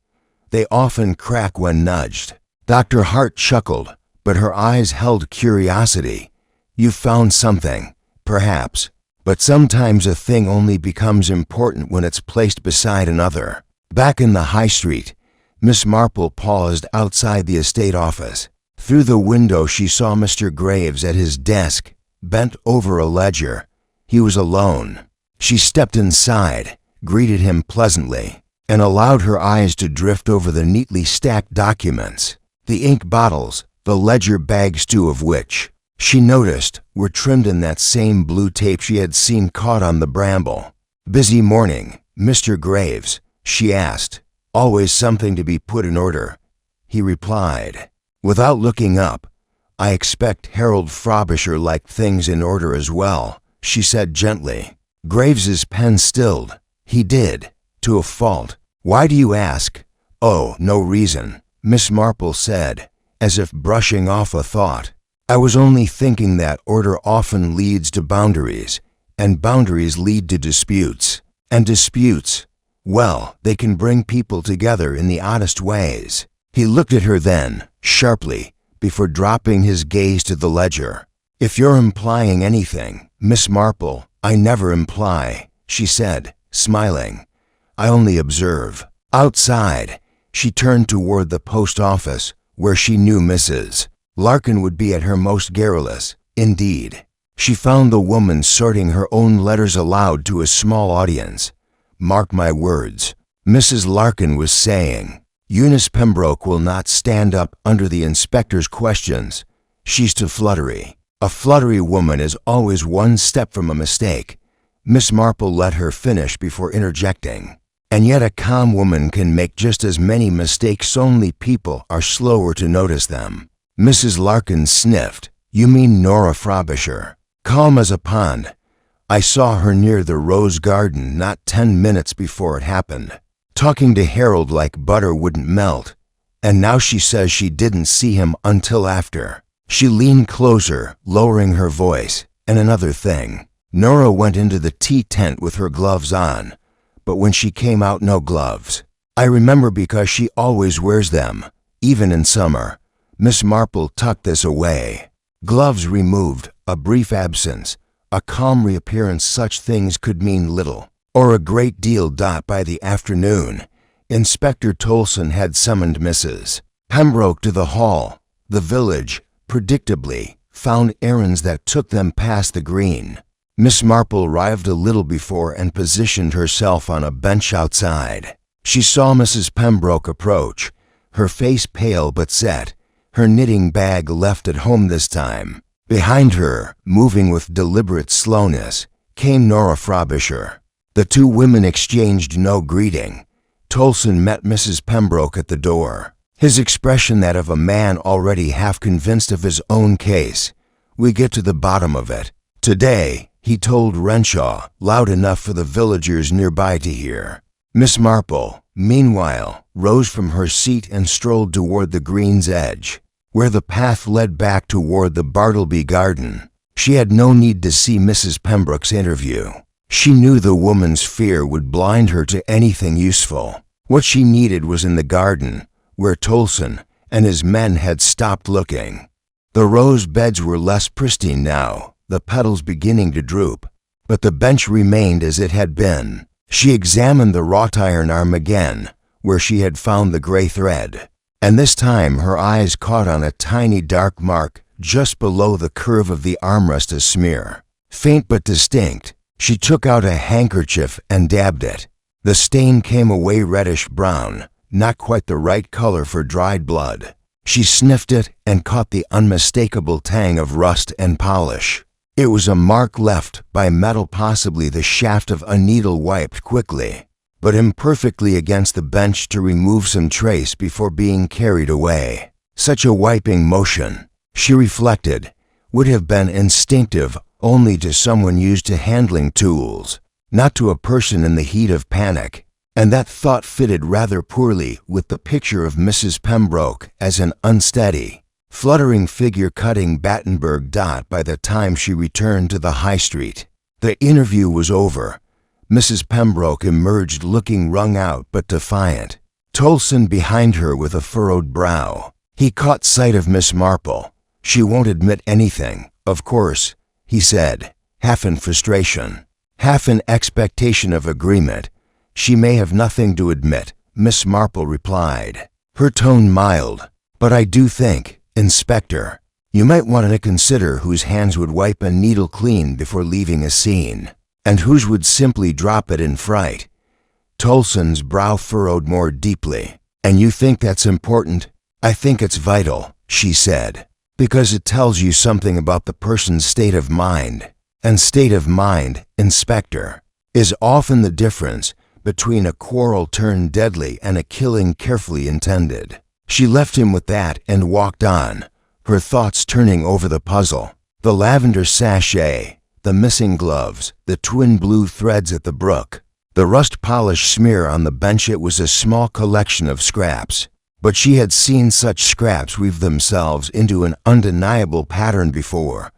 They often crack when nudged. Dr. Hart chuckled, but her eyes held curiosity. You've found something, perhaps, but sometimes a thing only becomes important when it's placed beside another. Back in the high street, Miss Marple paused outside the estate office. Through the window she saw Mr. Graves at his desk, bent over a ledger. He was alone. She stepped inside, greeted him pleasantly, and allowed her eyes to drift over the neatly stacked documents. The ink bottles, the ledger bags two of which, she noticed, were trimmed in that same blue tape she had seen caught on the bramble. Busy morning, Mr. Graves, she asked. Always something to be put in order, he replied. Without looking up, I expect Harold Frobisher liked things in order as well, she said gently. Graves's pen stilled. He did, to a fault. Why do you ask? Oh, no reason, Miss Marple said, as if brushing off a thought. I was only thinking that order often leads to boundaries, and boundaries lead to disputes. And disputes, well, they can bring people together in the oddest ways. He looked at her then, sharply, before dropping his gaze to the ledger. If you're implying anything, Miss Marple, I never imply, she said, smiling. I only observe. Outside, she turned toward the post office, where she knew Mrs. Larkin would be at her most garrulous. Indeed, she found the woman sorting her own letters aloud to a small audience. Mark my words, Mrs. Larkin was saying. Eunice Pembroke will not stand up under the inspector's questions. She's too fluttery. A fluttery woman is always one step from a mistake. Miss Marple let her finish before interjecting. And yet a calm woman can make just as many mistakes, only people are slower to notice them. Mrs. Larkin sniffed. You mean Nora Frobisher. Calm as a pond. I saw her near the rose garden not 10 minutes before it happened, talking to Harold like butter wouldn't melt. And now she says she didn't see him until after. She leaned closer, lowering her voice. And another thing. Nora went into the tea tent with her gloves on, but when she came out, no gloves. I remember because she always wears them, even in summer. Miss Marple tucked this away. Gloves removed, a brief absence, a calm reappearance, such things could mean little, or a great deal. By the afternoon, Inspector Tolson had summoned Mrs. Pembroke to the hall. The village, predictably, found errands that took them past the green. Miss Marple arrived a little before and positioned herself on a bench outside. She saw Mrs. Pembroke approach, her face pale but set, her knitting bag left at home this time. Behind her, moving with deliberate slowness, came Nora Frobisher. The two women exchanged no greeting. Tolson met Mrs. Pembroke at the door, his expression that of a man already half convinced of his own case. We get to the bottom of it today, he told Renshaw, loud enough for the villagers nearby to hear. Miss Marple, meanwhile, rose from her seat and strolled toward the green's edge, where the path led back toward the Bartleby garden. She had no need to see Mrs. Pembroke's interview. She knew the woman's fear would blind her to anything useful. What she needed was in the garden, where Tolson and his men had stopped looking. The rose beds were less pristine now, the petals beginning to droop, but the bench remained as it had been. She examined the wrought iron arm again, where she had found the gray thread, and this time her eyes caught on a tiny dark mark just below the curve of the armrest, a smear, faint but distinct. She took out a handkerchief and dabbed it. The stain came away reddish-brown, not quite the right color for dried blood. She sniffed it and caught the unmistakable tang of rust and polish. It was a mark left by metal, possibly the shaft of a needle wiped quickly, but imperfectly against the bench to remove some trace before being carried away. Such a wiping motion, she reflected, would have been instinctive only to someone used to handling tools, not to a person in the heat of panic. And that thought fitted rather poorly with the picture of Mrs. Pembroke as an unsteady, fluttering figure cutting Battenberg dot by the time she returned to the high street. The interview was over. Mrs. Pembroke emerged looking wrung out but defiant, Tolson behind her with a furrowed brow. He caught sight of Miss Marple. She won't admit anything, of course, he said, half in frustration, half in expectation of agreement. She may have nothing to admit, Miss Marple replied, her tone mild. But I do think, Inspector, you might want to consider whose hands would wipe a needle clean before leaving a scene, and whose would simply drop it in fright. Tolson's brow furrowed more deeply. And you think that's important? I think it's vital, she said, because it tells you something about the person's state of mind. And state of mind, Inspector, is often the difference between a quarrel turned deadly and a killing carefully intended. She left him with that and walked on, her thoughts turning over the puzzle. The lavender sachet, the missing gloves, the twin blue threads at the brook, the rust polish smear on the bench. It was a small collection of scraps, but she had seen such scraps weave themselves into an undeniable pattern before.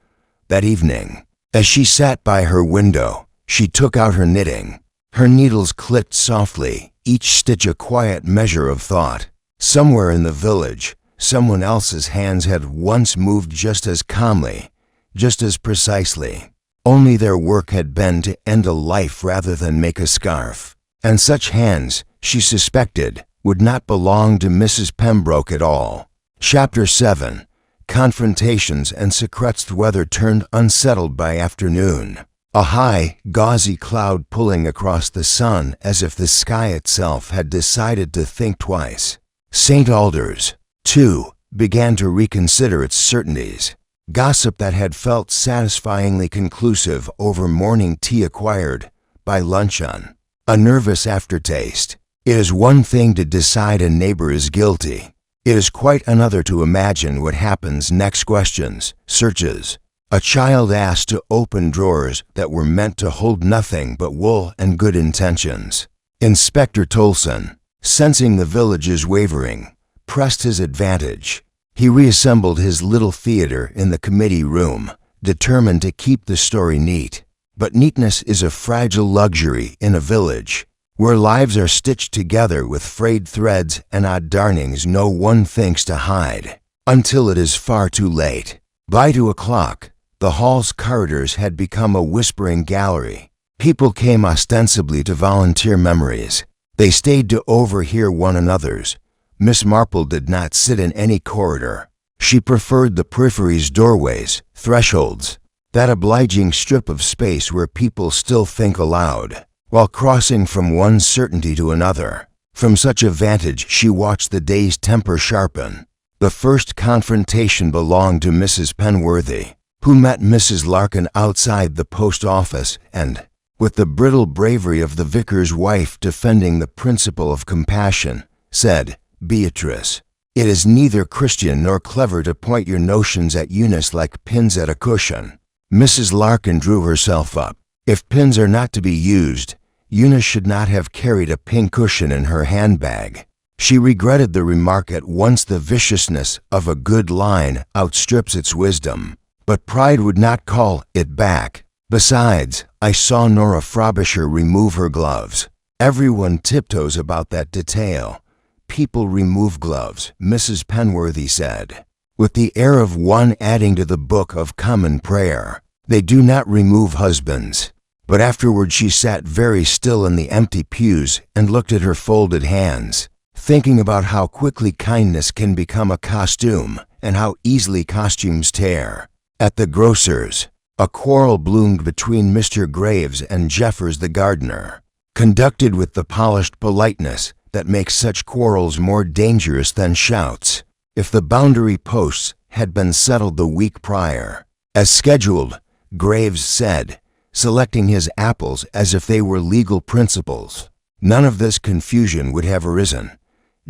That evening, as she sat by her window, she took out her knitting. Her needles clicked softly, each stitch a quiet measure of thought. Somewhere in the village, someone else's hands had once moved just as calmly, just as precisely. Only their work had been to end a life rather than make a scarf. And such hands, she suspected, would not belong to Mrs. Pembroke at all. Chapter 7. Confrontations and secrets. The weather turned unsettled by afternoon. A high, gauzy cloud pulling across the sun as if the sky itself had decided to think twice. St. Alders, too, began to reconsider its certainties. Gossip that had felt satisfyingly conclusive over morning tea acquired, by luncheon, a nervous aftertaste. It is one thing to decide a neighbor is guilty. It is quite another to imagine what happens next. Questions, searches. A child asked to open drawers that were meant to hold nothing but wool and good intentions. Inspector Tolson, sensing the village's wavering, pressed his advantage. He reassembled his little theater in the committee room, determined to keep the story neat. But neatness is a fragile luxury in a village, where lives are stitched together with frayed threads and odd darnings no one thinks to hide, until it is far too late. By 2 o'clock, the hall's corridors had become a whispering gallery. People came ostensibly to volunteer memories. They stayed to overhear one another's. Miss Marple did not sit in any corridor. She preferred the periphery's doorways, thresholds, that obliging strip of space where people still think aloud, while crossing from one certainty to another. From such a vantage she watched the day's temper sharpen. The first confrontation belonged to Mrs. Penworthy, who met Mrs. Larkin outside the post office and, with the brittle bravery of the vicar's wife defending the principle of compassion, said, "Beatrice, it is neither Christian nor clever to point your notions at Eunice like pins at a cushion." Mrs. Larkin drew herself up. If pins are not to be used, Eunice should not have carried a pin cushion in her handbag. She regretted the remark at once. The viciousness of a good line outstrips its wisdom, but pride would not call it back. Besides, I saw Nora Frobisher remove her gloves. Everyone tiptoes about that detail. People remove gloves, Mrs. Penworthy said, with the air of one adding to the Book of Common Prayer. They do not remove husbands. But afterward she sat very still in the empty pews and looked at her folded hands, thinking about how quickly kindness can become a costume and how easily costumes tear. At the grocer's, a quarrel bloomed between Mr. Graves and Jeffers the gardener, conducted with the polished politeness that makes such quarrels more dangerous than shouts. If the boundary posts had been settled the week prior, as scheduled, Graves said, selecting his apples as if they were legal principles, none of this confusion would have arisen.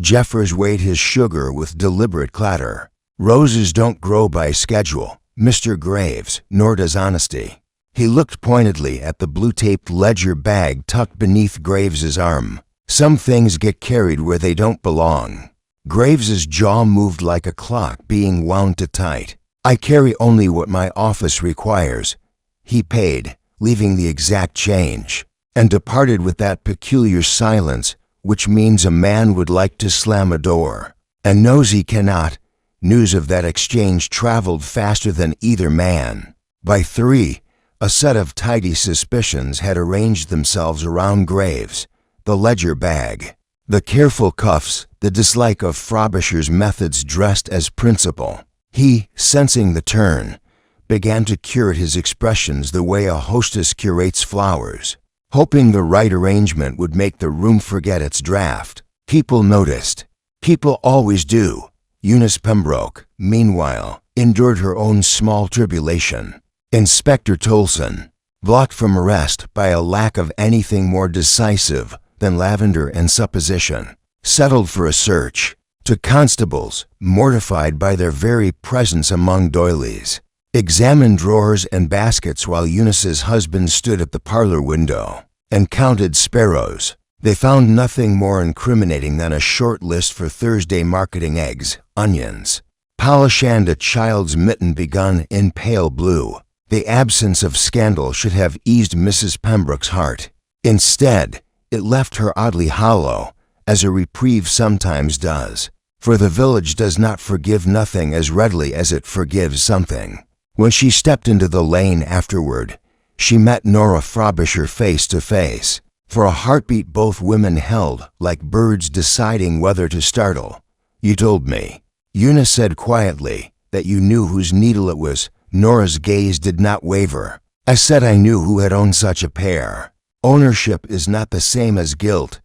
Jeffers weighed his sugar with deliberate clatter. Roses don't grow by schedule, Mr. Graves, nor does honesty. He looked pointedly at the blue-taped ledger bag tucked beneath Graves's arm. Some things get carried where they don't belong. Graves's jaw moved like a clock being wound too tight. I carry only what my office requires. He paid, leaving the exact change, and departed with that peculiar silence which means a man would like to slam a door, and knows he cannot. News of that exchange traveled faster than either man. By 3, a set of tidy suspicions had arranged themselves around Graves, the ledger bag, the careful cuffs, the dislike of Frobisher's methods dressed as principal. He, sensing the turn, began to curate his expressions the way a hostess curates flowers, hoping the right arrangement would make the room forget its draft. People noticed. People always do. Eunice Pembroke, meanwhile, endured her own small tribulation. Inspector Tolson, blocked from arrest by a lack of anything more decisive than lavender and supposition, settled for a search. To constables, mortified by their very presence among doilies, examined drawers and baskets while Eunice's husband stood at the parlor window and counted sparrows. They found nothing more incriminating than a short list for Thursday marketing eggs, onions, polish and a child's mitten begun in pale blue. The absence of scandal should have eased Mrs. Pembroke's heart. Instead, it left her oddly hollow, as a reprieve sometimes does, for the village does not forgive nothing as readily as it forgives something. When she stepped into the lane afterward, she met Nora Frobisher face to face. For a heartbeat both women held, like birds deciding whether to startle. "You told me," Eunice said quietly, "that you knew whose needle it was." Nora's gaze did not waver. "I said I knew who had owned such a pair. Ownership is not the same as guilt.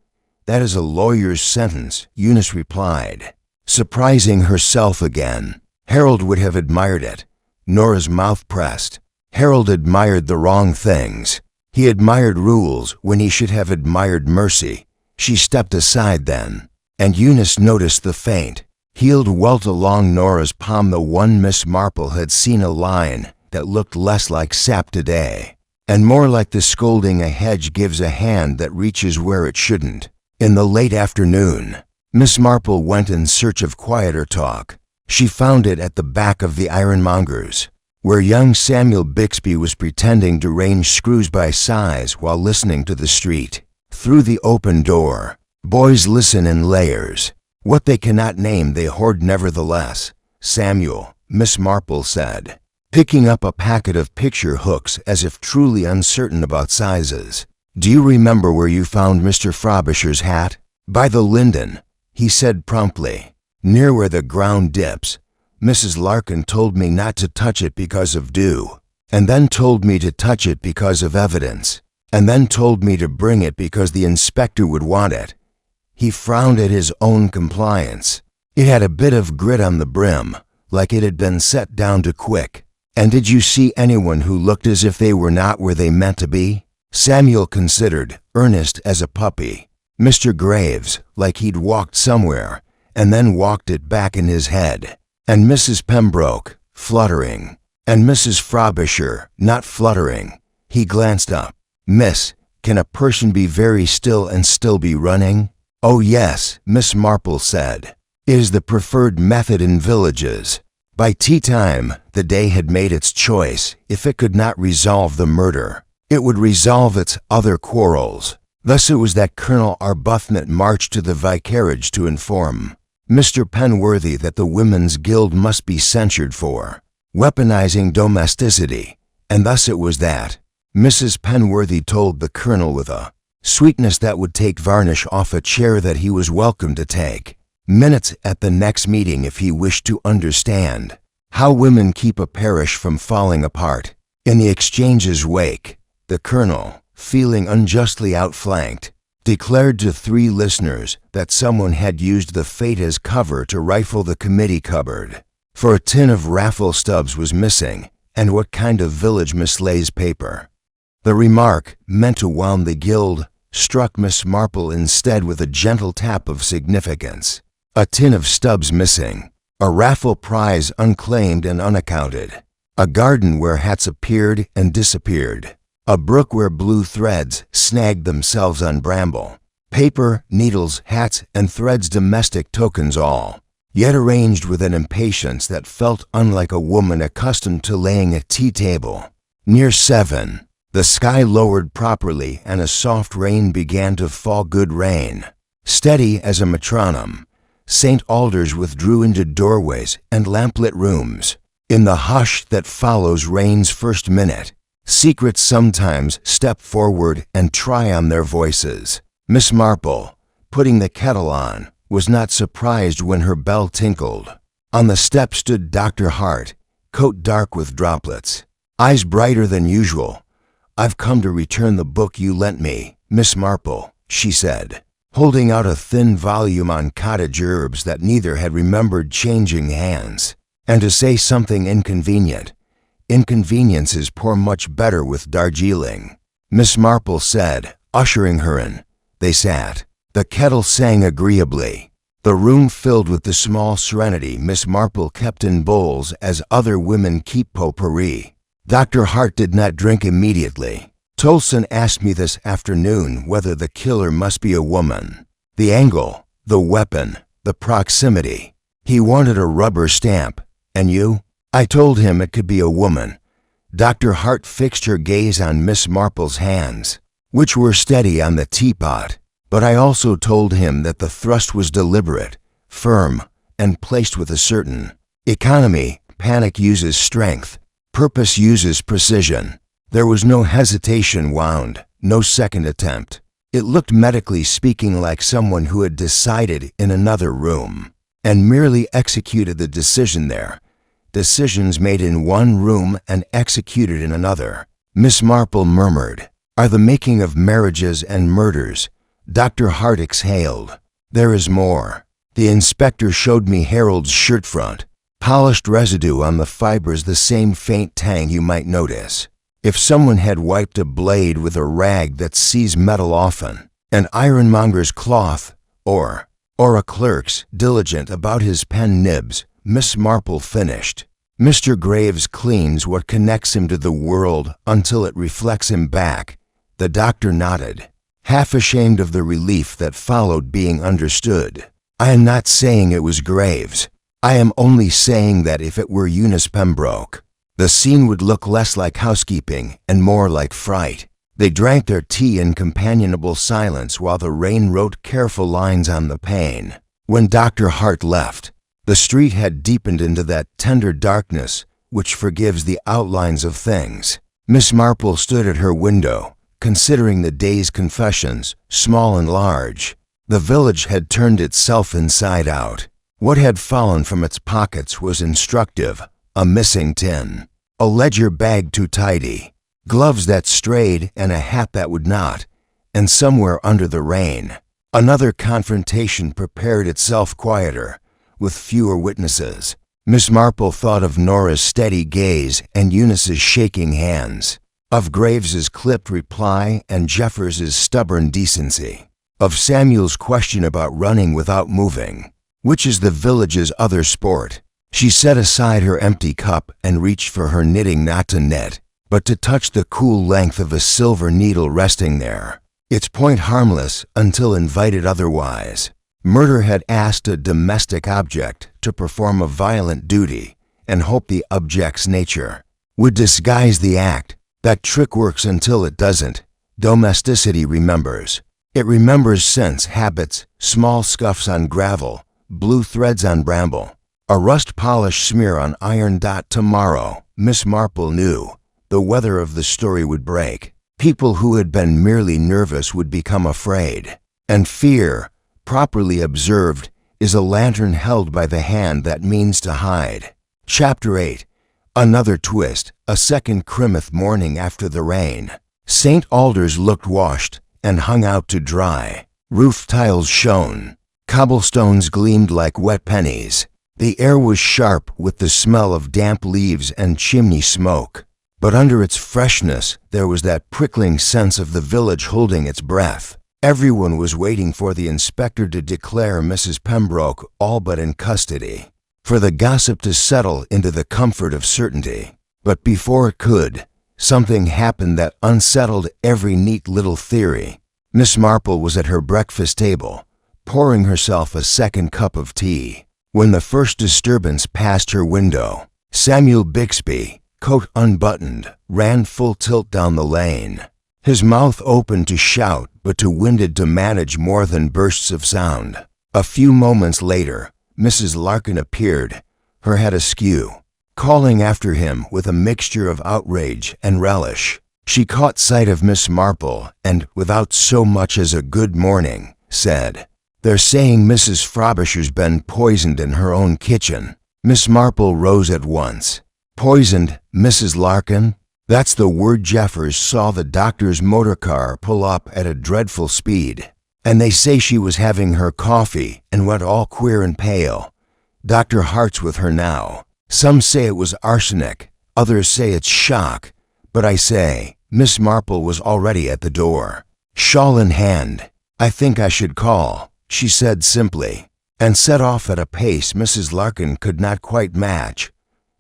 That is a lawyer's sentence," Eunice replied, surprising herself again. Harold would have admired it. Nora's mouth pressed. Harold admired the wrong things. He admired rules when he should have admired mercy. She stepped aside then, and Eunice noticed the faint, healed welt along Nora's palm. The one Miss Marple had seen a line that looked less like sap today, and more like the scolding a hedge gives a hand that reaches where it shouldn't. In the late afternoon, Miss Marple went in search of quieter talk. She found it at the back of the ironmonger's, where young Samuel Bixby was pretending to range screws by size while listening to the street. Through the open door, boys listen in layers. What they cannot name they hoard nevertheless. "Samuel," Miss Marple said, picking up a packet of picture hooks as if truly uncertain about sizes. "Do you remember where you found Mr. Frobisher's hat?" "By the linden," he said promptly, "near where the ground dips. Mrs. Larkin told me not to touch it because of dew, and then told me to touch it because of evidence, and then told me to bring it because the inspector would want it." He frowned at his own compliance. It had a bit of grit on the brim, like it had been set down too quick. "And did you see anyone who looked as if they were not where they meant to be?" Samuel considered, earnest as a puppy. Mr. Graves, like he'd walked somewhere, and then walked it back in his head. And Mrs. Pembroke, fluttering, and Mrs. Frobisher, not fluttering. He glanced up. "Miss, can a person be very still and still be running?" "Oh yes," Miss Marple said. "It is the preferred method in villages." By tea time, the day had made its choice. If it could not resolve the murder, it would resolve its other quarrels. Thus it was that Colonel Arbuthnot marched to the vicarage to inform Mr. Penworthy that the Women's Guild must be censured for weaponizing domesticity, and thus it was that Mrs. Penworthy told the Colonel with a sweetness that would take varnish off a chair that he was welcome to take minutes at the next meeting if he wished to understand how women keep a parish from falling apart. In the exchange's wake, the Colonel, feeling unjustly outflanked, declared to 3 listeners that someone had used the fate as cover to rifle the committee cupboard, for a tin of raffle stubs was missing, and what kind of village mislays paper. The remark, meant to wound the guild, struck Miss Marple instead with a gentle tap of significance. A tin of stubs missing, a raffle prize unclaimed and unaccounted, a garden where hats appeared and disappeared, a brook where blue threads snagged themselves on bramble. Paper, needles, hats, and threads, domestic tokens all, yet arranged with an impatience that felt unlike a woman accustomed to laying at tea table. Near 7, the sky lowered properly and a soft rain began to fall, good rain. Steady as a metronome, St. Alders withdrew into doorways and lamplit rooms. In the hush that follows rain's first minute, secrets sometimes step forward and try on their voices. Miss Marple, putting the kettle on, was not surprised when her bell tinkled. On the step stood Dr. Hart, coat dark with droplets, eyes brighter than usual. "I've come to return the book you lent me, Miss Marple," she said, holding out a thin volume on cottage herbs that neither had remembered changing hands. "And to say something inconvenient. Inconveniences pour much better with Darjeeling," Miss Marple said, ushering her in. They sat. The kettle sang agreeably. The room filled with the small serenity Miss Marple kept in bowls as other women keep potpourri. Dr. Hart did not drink immediately. "Tolson asked me this afternoon whether the killer must be a woman. The angle, the weapon, the proximity. He wanted a rubber stamp. And you?" "I told him it could be a woman." Dr. Hart fixed her gaze on Miss Marple's hands, which were steady on the teapot. "But I also told him that the thrust was deliberate, firm, and placed with a certain economy. Panic uses strength. Purpose uses precision. There was no hesitation wound, no second attempt. It looked, medically speaking, like someone who had decided in another room and merely executed the decision there. Decisions made in one room and executed in another." Miss Marple murmured, "Are the making of marriages and murders." Dr. Hart exhaled. "There is more. The inspector showed me Harold's shirt front. Polished residue on the fibers, the same faint tang you might notice if someone had wiped a blade with a rag that sees metal often. An ironmonger's cloth, or a clerk's, diligent about his pen nibs," Miss Marple finished. "Mr. Graves cleans what connects him to the world until it reflects him back." The doctor nodded, half ashamed of the relief that followed being understood. "I am not saying it was Graves. I am only saying that if it were Eunice Pembroke, the scene would look less like housekeeping and more like fright." They drank their tea in companionable silence while the rain wrote careful lines on the pane. When Dr. Hart left, the street had deepened into that tender darkness which forgives the outlines of things. Miss Marple stood at her window, considering the day's confessions, small and large. The village had turned itself inside out. What had fallen from its pockets was instructive: a missing tin, a ledger bag too tidy, gloves that strayed and a hat that would not, and somewhere under the rain, another confrontation prepared itself, quieter, with fewer witnesses. Miss Marple thought of Nora's steady gaze and Eunice's shaking hands, of Graves's clipped reply and Jeffers's stubborn decency, of Samuel's question about running without moving. Which is the village's other sport? She set aside her empty cup and reached for her knitting, not to knit, but to touch the cool length of a silver needle resting there, its point harmless until invited otherwise. Murder had asked a domestic object to perform a violent duty and hoped the object's nature would disguise the act. That trick works until it doesn't. Domesticity remembers. It remembers sense, habits, small scuffs on gravel, blue threads on bramble, a rust polish smear on iron. Tomorrow, Miss Marple knew, the weather of the story would break. People who had been merely nervous would become afraid. And fear, properly observed, is a lantern held by the hand that means to hide. Chapter 8. Another twist, a second Crimeth morning after the rain. St. Alders looked washed and hung out to dry. Roof tiles shone. Cobblestones gleamed like wet pennies. The air was sharp with the smell of damp leaves and chimney smoke. But under its freshness, there was that prickling sense of the village holding its breath. Everyone was waiting for the inspector to declare Mrs. Pembroke all but in custody, for the gossip to settle into the comfort of certainty. But before it could, something happened that unsettled every neat little theory. Miss Marple was at her breakfast table, pouring herself a second cup of tea, when the first disturbance passed her window. Samuel Bixby, coat unbuttoned, ran full tilt down the lane, his mouth open to shout but too winded to manage more than bursts of sound. A few moments later, Mrs. Larkin appeared, her head askew, calling after him with a mixture of outrage and relish. She caught sight of Miss Marple and, without so much as a good morning, said, "They're saying Mrs. Frobisher's been poisoned in her own kitchen." Miss Marple rose at once. "Poisoned, Mrs. Larkin?" That's the word. Jeffers saw the doctor's motor car pull up at a dreadful speed, and they say she was having her coffee and went all queer and pale. Dr. Hart's with her now. Some say it was arsenic, others say it's shock, but I say, Miss Marple was already at the door, shawl in hand. "I think I should call," she said simply, and set off at a pace Mrs. Larkin could not quite match.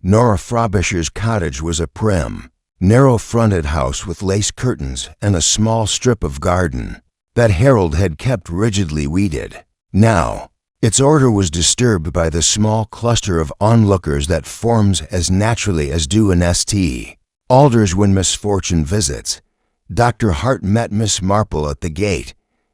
Nora Frobisher's cottage was a prim, narrow-fronted house with lace curtains and a small strip of garden that Harold had kept rigidly weeded. Now, its order was disturbed by the small cluster of onlookers that forms as naturally as do an St. Alders when misfortune visits. Dr. Hart met Miss Marple at the gate.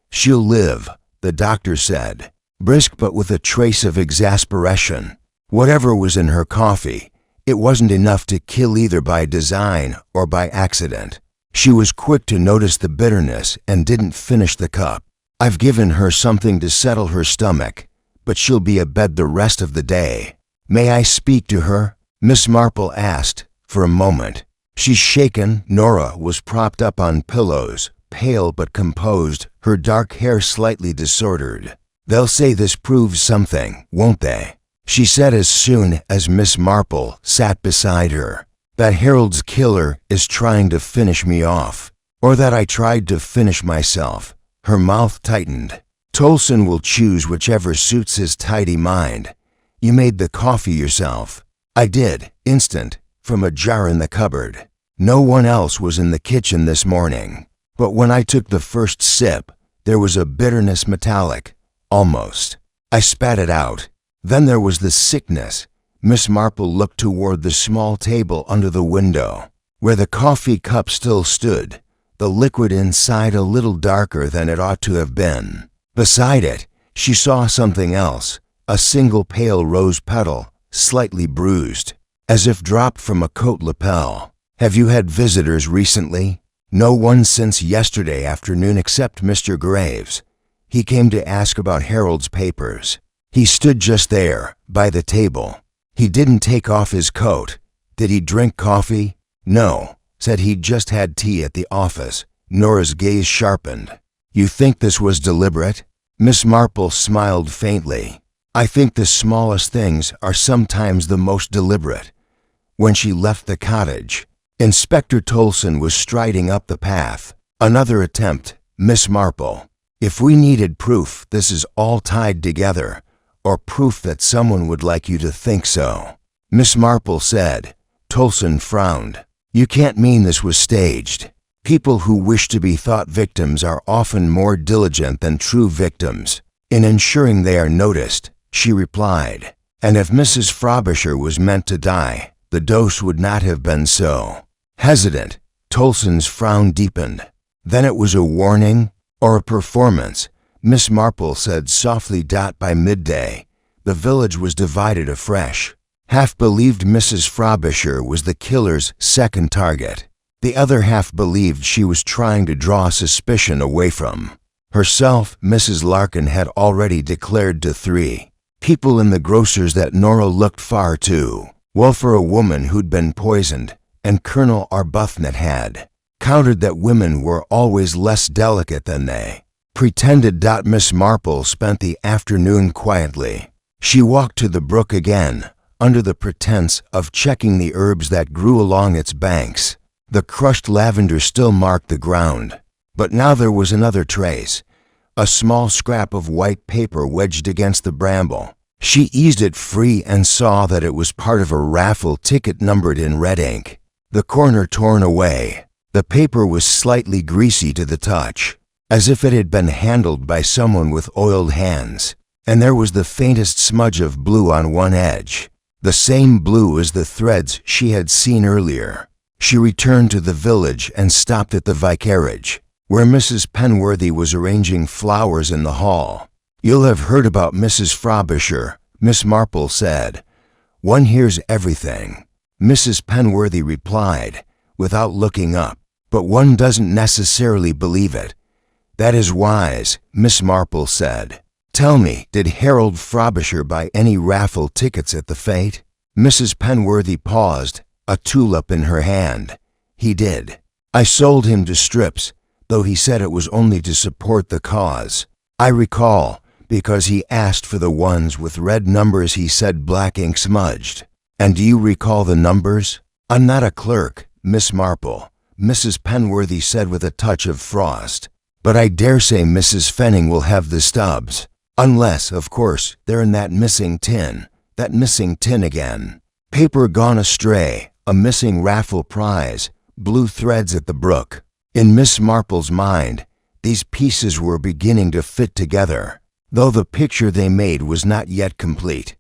"She'll live," the doctor said, brisk but with a trace of exasperation. Whatever was in her coffee, it wasn't enough to kill either by design or by accident. She was quick to notice the bitterness and didn't finish the cup. "I've given her something to settle her stomach, but she'll be abed the rest of the day." "May I speak to her?" Miss Marple asked, for a moment. "She's shaken." Nora was propped up on pillows, pale but composed, her dark hair slightly disordered. "They'll say this proves something, won't they?" She said as soon as Miss Marple sat beside her, "That Harold's killer is trying to finish me off, or that I tried to finish myself." Her mouth tightened. "Tolson will choose whichever suits his tidy mind. You made the coffee yourself." "I did, instant, from a jar in the cupboard. No one else was in the kitchen this morning. But when I took the first sip, there was a bitterness metallic, almost. I spat it out. Then there was the sickness." Miss Marple looked toward the small table under the window, where the coffee cup still stood, the liquid inside a little darker than it ought to have been. Beside it, she saw something else, a single pale rose petal, slightly bruised, as if dropped from a coat lapel. "Have you had visitors recently?" "No one since yesterday afternoon except Mr. Graves. He came to ask about Harold's papers." He stood just there, by the table. "He didn't take off his coat. Did he drink coffee?" "No. Said he'd just had tea at the office." Nora's gaze sharpened. "You think this was deliberate?" Miss Marple smiled faintly. "I think the smallest things are sometimes the most deliberate." When she left the cottage, Inspector Tolson was striding up the path. "Another attempt, Miss Marple. If we needed proof this is all tied together, or proof that someone would like you to think so." Miss Marple said. Tolson frowned. "You can't mean this was staged. People who wish to be thought victims are often more diligent than true victims in ensuring they are noticed," she replied. "And if Mrs. Frobisher was meant to die, the dose would not have been so." Hesitant, Tolson's frown deepened. "Then it was a warning, or a performance," Miss Marple said softly. By midday, the village was divided afresh. Half believed Mrs. Frobisher was the killer's second target. The other half believed she was trying to draw suspicion away from herself. Mrs. Larkin had already declared to 3 people in the grocer's that Nora looked far too well for a woman who'd been poisoned, and Colonel Arbuthnot had countered that women were always less delicate than they pretended. Miss Marple spent the afternoon quietly. She walked to the brook again, under the pretense of checking the herbs that grew along its banks. The crushed lavender still marked the ground, but now there was another trace, a small scrap of white paper wedged against the bramble. She eased it free and saw that it was part of a raffle ticket numbered in red ink. The corner torn away, the paper was slightly greasy to the touch. as if it had been handled by someone with oiled hands, and there was the faintest smudge of blue on one edge, the same blue as the threads she had seen earlier. She returned to the village and stopped at the vicarage, where Mrs. Penworthy was arranging flowers in the hall. "You'll have heard about Mrs. Frobisher," Miss Marple said. "One hears everything," Mrs. Penworthy replied, without looking up, "but one doesn't necessarily believe it." "That is wise," Miss Marple said. "Tell me, did Harold Frobisher buy any raffle tickets at the fete?" Mrs. Penworthy paused, a tulip in her hand. "He did. I sold him to Strips, though he said it was only to support the cause. I recall, because he asked for the ones with red numbers he said black ink smudged. And do you recall the numbers?" "I'm not a clerk, Miss Marple," Mrs. Penworthy said with a touch of frost. "But I dare say Mrs. Fenning will have the stubs. Unless, of course, they're in that missing tin. That missing tin again. Paper gone astray, a missing raffle prize, blue threads at the brook." In Miss Marple's mind, these pieces were beginning to fit together, though the picture they made was not yet complete.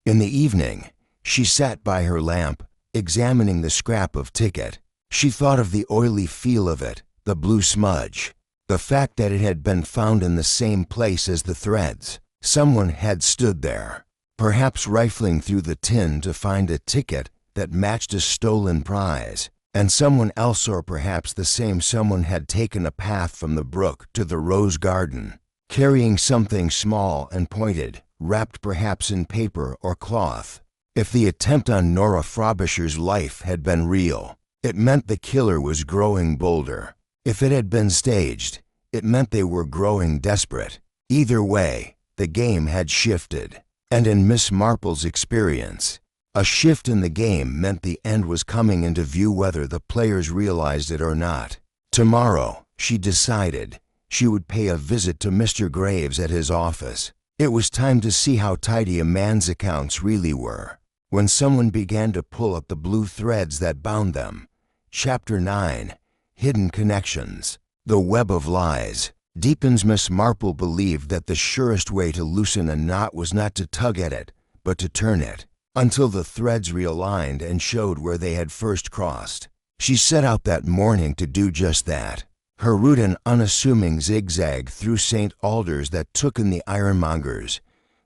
In the evening, she sat by her lamp, examining the scrap of ticket. She thought of the oily feel of it, the blue smudge, the fact that it had been found in the same place as the threads. Someone had stood there, perhaps rifling through the tin to find a ticket that matched a stolen prize, and someone else, or perhaps the same someone, had taken a path from the brook to the rose garden, carrying something small and pointed, wrapped perhaps in paper or cloth. If the attempt on Nora Frobisher's life had been real, it meant the killer was growing bolder. If it had been staged, it meant they were growing desperate. Either way, the game had shifted, and in Miss Marple's experience, a shift in the game meant the end was coming into view whether the players realized it or not. Tomorrow, she decided, she would pay a visit to Mr. Graves at his office. It was time to see how tidy a man's accounts really were. When someone began to pull up the blue threads that bound them. Chapter 9. Hidden Connections. The Web of Lies. Deepens. Miss Marple believed that the surest way to loosen a knot was not to tug at it, but to turn it, until the threads realigned and showed where they had first crossed. She set out that morning to do just that. Her rude and unassuming zigzag through St. Alders that took in the ironmonger's,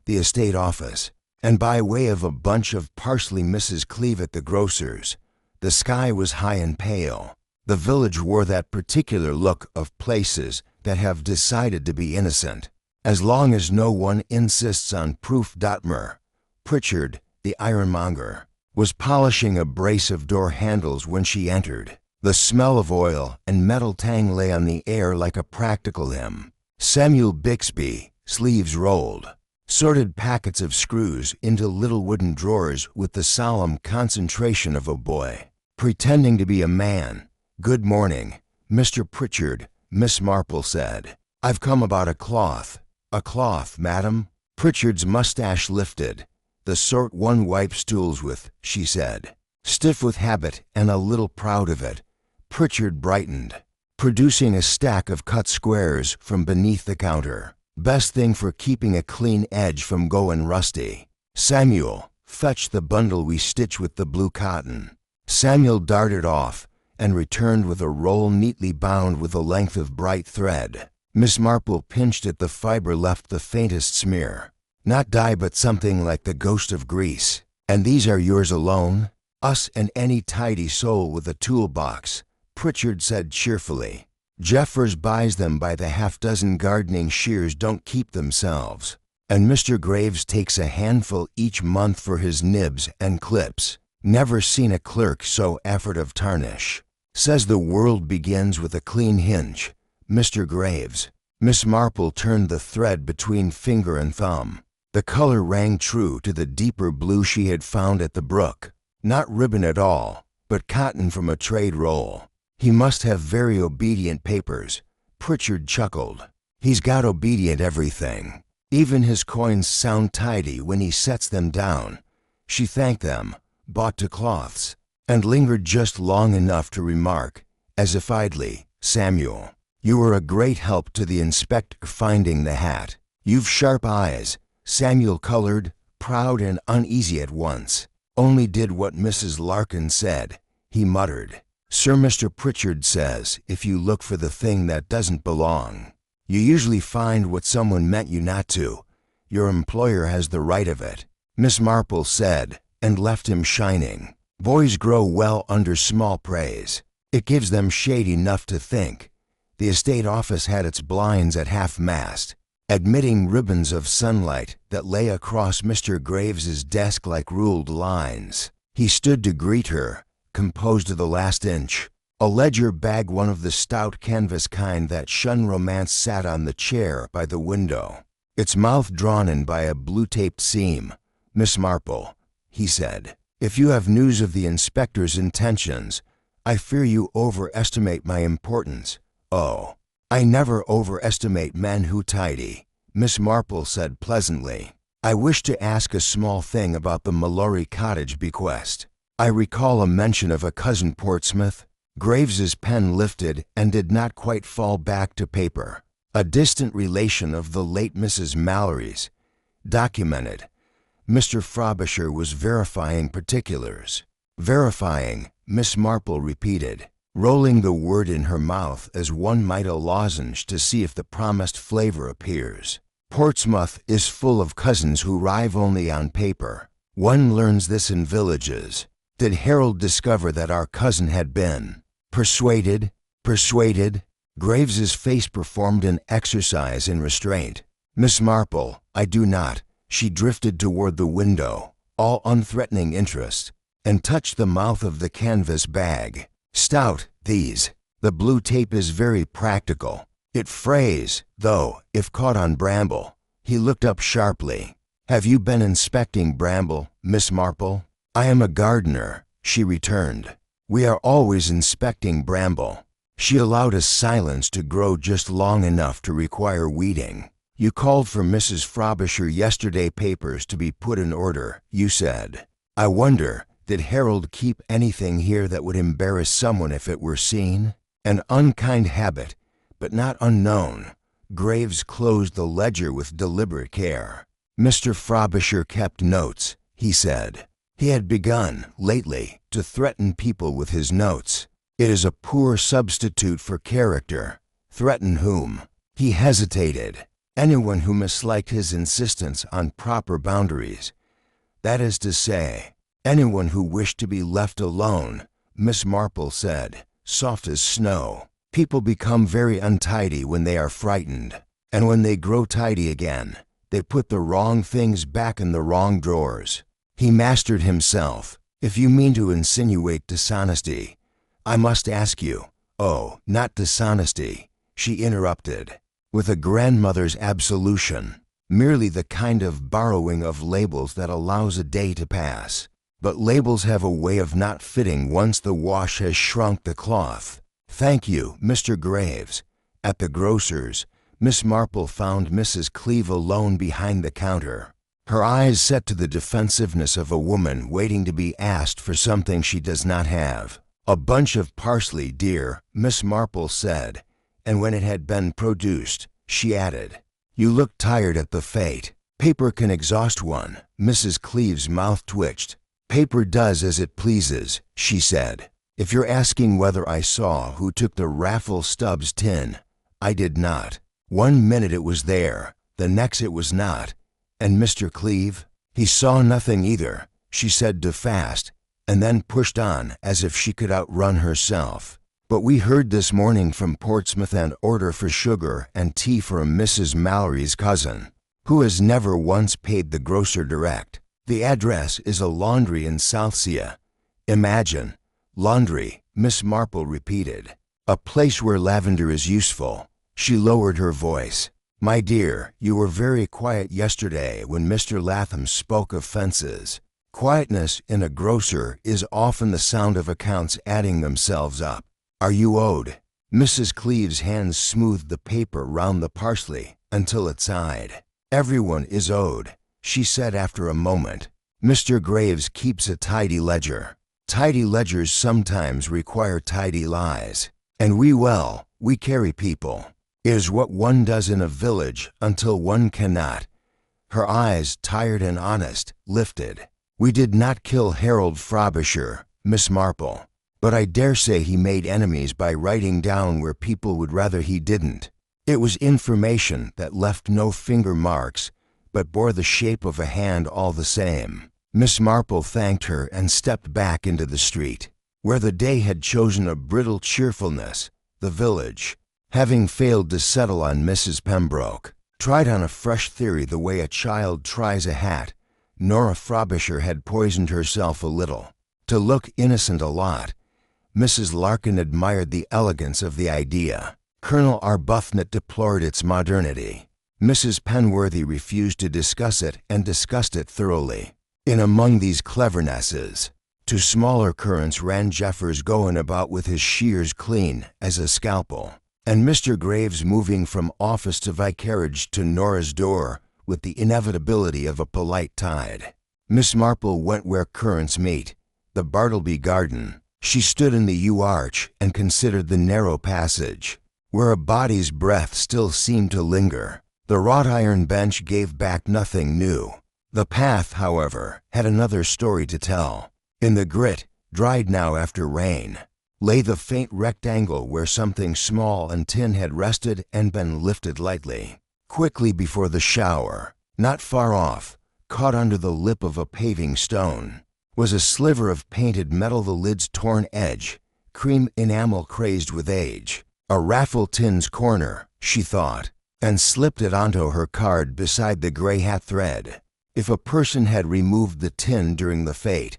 the estate office, and by way of a bunch of parsley Mrs. Cleeve at the grocer's. The sky was high and pale. The village wore that particular look of places that have decided to be innocent, as long as no one insists on proof. Pritchard, the ironmonger, was polishing a brace of door handles when she entered. The smell of oil and metal tang lay on the air like a practical hymn. Samuel Bixby, sleeves rolled, sorted packets of screws into little wooden drawers with the solemn concentration of a boy, pretending to be a man. "Good morning, Mr. Pritchard," Miss Marple said. "I've come about a cloth." "A cloth, madam?" Pritchard's mustache lifted. "The sort one wipes stools with," she said. Stiff with habit and a little proud of it, Pritchard brightened, producing a stack of cut squares from beneath the counter. "Best thing for keeping a clean edge from goin' rusty. Samuel, fetch the bundle we stitch with the blue cotton." Samuel darted off and returned with a roll neatly bound with a length of bright thread. Miss Marple pinched at the fiber, left the faintest smear. "Not dye, but something like the ghost of grease. And these are yours alone?" "Us and any tidy soul with a toolbox," Pritchard said cheerfully. "Jeffers buys them by the half-dozen. Gardening shears don't keep themselves. And Mr. Graves takes a handful each month for his nibs and clips. Never seen a clerk so effort of tarnish. Says the world begins with a clean hinge, Mr. Graves." Miss Marple turned the thread between finger and thumb. The color rang true to the deeper blue she had found at the brook. Not ribbon at all, but cotton from a trade roll. "He must have very obedient papers," Pritchard chuckled. "He's got obedient everything. Even his coins sound tidy when he sets them down." She thanked them, bought to cloths, and lingered just long enough to remark, as if idly, "Samuel, You were a great help to the inspector finding the hat. You've sharp eyes. Samuel colored, proud and uneasy at once. Only did what Mrs. Larkin said, he muttered. Sir, Mr. Pritchard says if you look for the thing that doesn't belong, you usually find what someone meant you not to. Your employer has the right of it, Miss Marple said, and left him shining. Boys grow well under small praise. It gives them shade enough to think. The estate office had its blinds at half-mast, admitting ribbons of sunlight that lay across Mr. Graves's desk like ruled lines. He stood to greet her, composed to the last inch. A ledger bag, one of the stout canvas kind that shun romance, sat on the chair by the window, its mouth drawn in by a blue-taped seam. Miss Marple, he said, if you have news of the inspector's intentions, I fear you overestimate my importance. Oh, I never overestimate men who tidy, Miss Marple said pleasantly. I wish to ask a small thing about the Mallory Cottage bequest. I recall a mention of a cousin Portsmouth. Graves's pen lifted and did not quite fall back to paper. A distant relation of the late Mrs. Mallory's. Documented. Mr. Frobisher was verifying particulars. Verifying, Miss Marple repeated, rolling the word in her mouth as one might a lozenge to see if the promised flavor appears. Portsmouth is full of cousins who arrive only on paper. One learns this in villages. Did Harold discover that our cousin had been persuaded? Graves's face performed an exercise in restraint. Miss Marple, I do not. She drifted toward the window, all unthreatening interest, and touched the mouth of the canvas bag. Stout, these. The blue tape is very practical. It frays, though, if caught on bramble. He looked up sharply. Have you been inspecting bramble, Miss Marple? I am a gardener, she returned. We are always inspecting bramble. She allowed a silence to grow just long enough to require weeding. You called for Mrs. Frobisher yesterday, papers to be put in order, you said. I wonder, did Harold keep anything here that would embarrass someone if it were seen? An unkind habit, but not unknown. Graves closed the ledger with deliberate care. Mr. Frobisher kept notes, he said. He had begun, lately, to threaten people with his notes. It is a poor substitute for character. Threaten whom? He hesitated. Anyone who misliked his insistence on proper boundaries. That is to say, anyone who wished to be left alone, Miss Marple said, soft as snow. People become very untidy when they are frightened, and when they grow tidy again, they put the wrong things back in the wrong drawers. He mastered himself. If you mean to insinuate dishonesty, I must ask you. Oh, not dishonesty, she interrupted, with a grandmother's absolution, merely the kind of borrowing of labels that allows a day to pass. But labels have a way of not fitting once the wash has shrunk the cloth. Thank you, Mr. Graves. At the grocer's, Miss Marple found Mrs. Cleeve alone behind the counter, her eyes set to the defensiveness of a woman waiting to be asked for something she does not have. A bunch of parsley, dear, Miss Marple said, and when it had been produced, she added, you look tired at the fete. Paper can exhaust one. Mrs. Cleeve's mouth twitched. Paper does as it pleases, she said. If you're asking whether I saw who took the raffle Stubbs tin, I did not. 1 minute it was there, the next it was not. And Mr. Cleeve? He saw nothing either, she said to fast, and then pushed on as if she could outrun herself. But we heard this morning from Portsmouth an order for sugar and tea for a Mrs. Mallory's cousin, who has never once paid the grocer direct. The address is a laundry in Southsea. Imagine. Laundry, Miss Marple repeated. A place where lavender is useful. She lowered her voice. My dear, you were very quiet yesterday when Mr. Latham spoke of fences. Quietness in a grocer is often the sound of accounts adding themselves up. Are you owed? Mrs. Cleeve's hands smoothed the paper round the parsley until it sighed. Everyone is owed, she said after a moment. Mr. Graves keeps a tidy ledger. Tidy ledgers sometimes require tidy lies. And We carry people. It is what one does in a village until one cannot. Her eyes, tired and honest, lifted. We did not kill Harold Frobisher, Miss Marple, but I dare say he made enemies by writing down where people would rather he didn't. It was information that left no finger marks, but bore the shape of a hand all the same. Miss Marple thanked her and stepped back into the street, where the day had chosen a brittle cheerfulness. The village, having failed to settle on Mrs. Pembroke, tried on a fresh theory the way a child tries a hat. Nora Frobisher had poisoned herself a little, to look innocent a lot. Mrs. Larkin admired the elegance of the idea. Colonel Arbuthnot deplored its modernity. Mrs. Penworthy refused to discuss it and discussed it thoroughly. In among these clevernesses, to smaller currents ran Jeffers going about with his shears clean as a scalpel, and Mr. Graves moving from office to vicarage to Nora's door with the inevitability of a polite tide. Miss Marple went where currents meet, the Bartleby garden. She stood in the yew arch and considered the narrow passage, where a body's breath still seemed to linger. The wrought iron bench gave back nothing new. The path, however, had another story to tell. In the grit, dried now after rain, lay the faint rectangle where something small and tin had rested and been lifted lightly. Quickly before the shower, not far off, caught under the lip of a paving stone, was a sliver of painted metal, the lid's torn edge, cream enamel crazed with age. A raffle tin's corner, she thought, and slipped it onto her card beside the gray hat thread. If a person had removed the tin during the fete,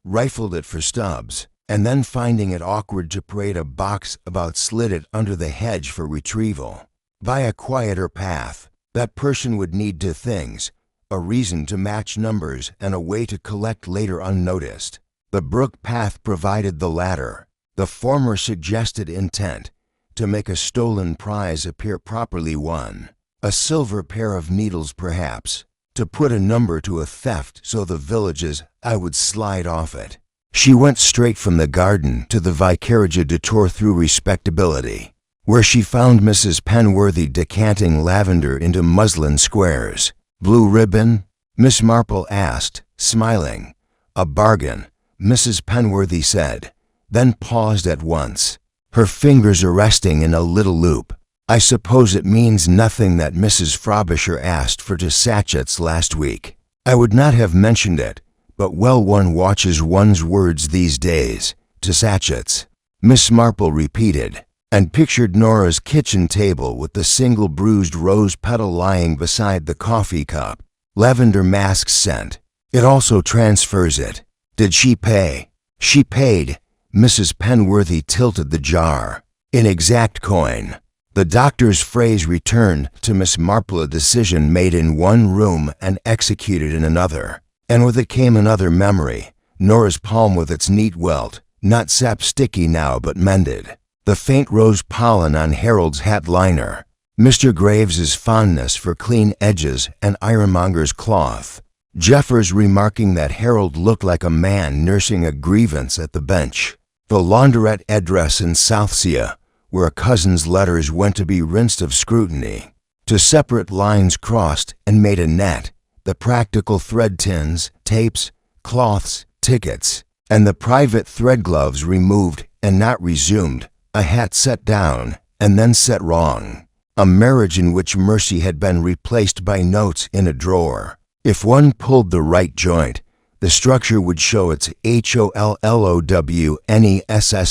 rifled it for stubs, and then finding it awkward to parade a box about, slid it under the hedge for retrieval. By a quieter path, that person would need two things: a reason to match numbers and a way to collect later unnoticed. The brook path provided the latter. The former suggested intent, to make a stolen prize appear properly won. A silver pair of needles perhaps, to put a number to a theft so the villages I would slide off it. She went straight from the garden to the vicarage, a detour through respectability, where she found Mrs. Penworthy decanting lavender into muslin squares. Blue ribbon? Miss Marple asked, smiling. A bargain, Mrs. Penworthy said, then paused at once, her fingers arresting in a little loop. I suppose it means nothing that Mrs. Frobisher asked for 2 sachets last week. I would not have mentioned it, but well, one watches one's words these days. 2 sachets, Miss Marple repeated, and pictured Nora's kitchen table with the single bruised rose petal lying beside the coffee cup. Lavender mask scent. It also transfers it. Did she pay? She paid. Mrs. Penworthy tilted the jar. In exact coin. The doctor's phrase returned to Miss Marple, a decision made in one room and executed in another. And with it came another memory. Nora's palm with its neat welt, not sap sticky now but mended. The faint rose pollen on Harold's hat liner. Mr. Graves's fondness for clean edges and ironmonger's cloth. Jeffers remarking that Harold looked like a man nursing a grievance at the bench. The laundrette address in Southsea, where a cousin's letters went to be rinsed of scrutiny. 2 separate lines crossed and made a net. The practical thread tins, tapes, cloths, tickets, and the private thread gloves removed and not resumed. A hat set down and then set wrong. A marriage in which mercy had been replaced by notes in a drawer. If one pulled the right joint, the structure would show its HOLLOWNESS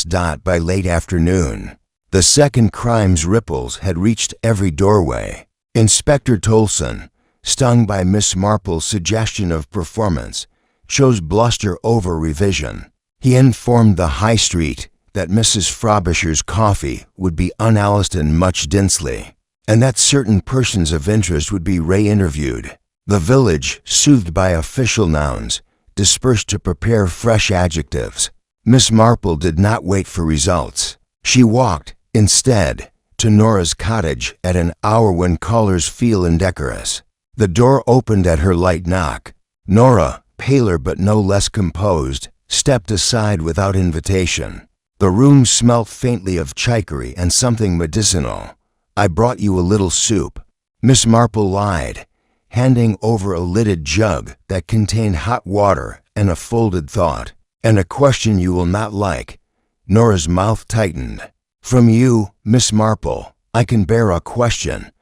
dot by late afternoon. The second crime's ripples had reached every doorway. Inspector Tolson, stung by Miss Marple's suggestion of performance, chose bluster over revision. He informed the High Street that Mrs. Frobisher's coffee would be unalloyed and much densely, and that certain persons of interest would be re-interviewed. The village, soothed by official nouns, dispersed to prepare fresh adjectives. Miss Marple did not wait for results. She walked, instead, to Nora's cottage at an hour when callers feel indecorous. The door opened at her light knock. Nora, paler but no less composed, stepped aside without invitation. The room smelt faintly of chicory and something medicinal. "I brought you a little soup," Miss Marple lied, handing over a lidded jug that contained hot water and a folded thought. "And a question you will not like." Nora's mouth tightened. "From you, Miss Marple, I can bear a question.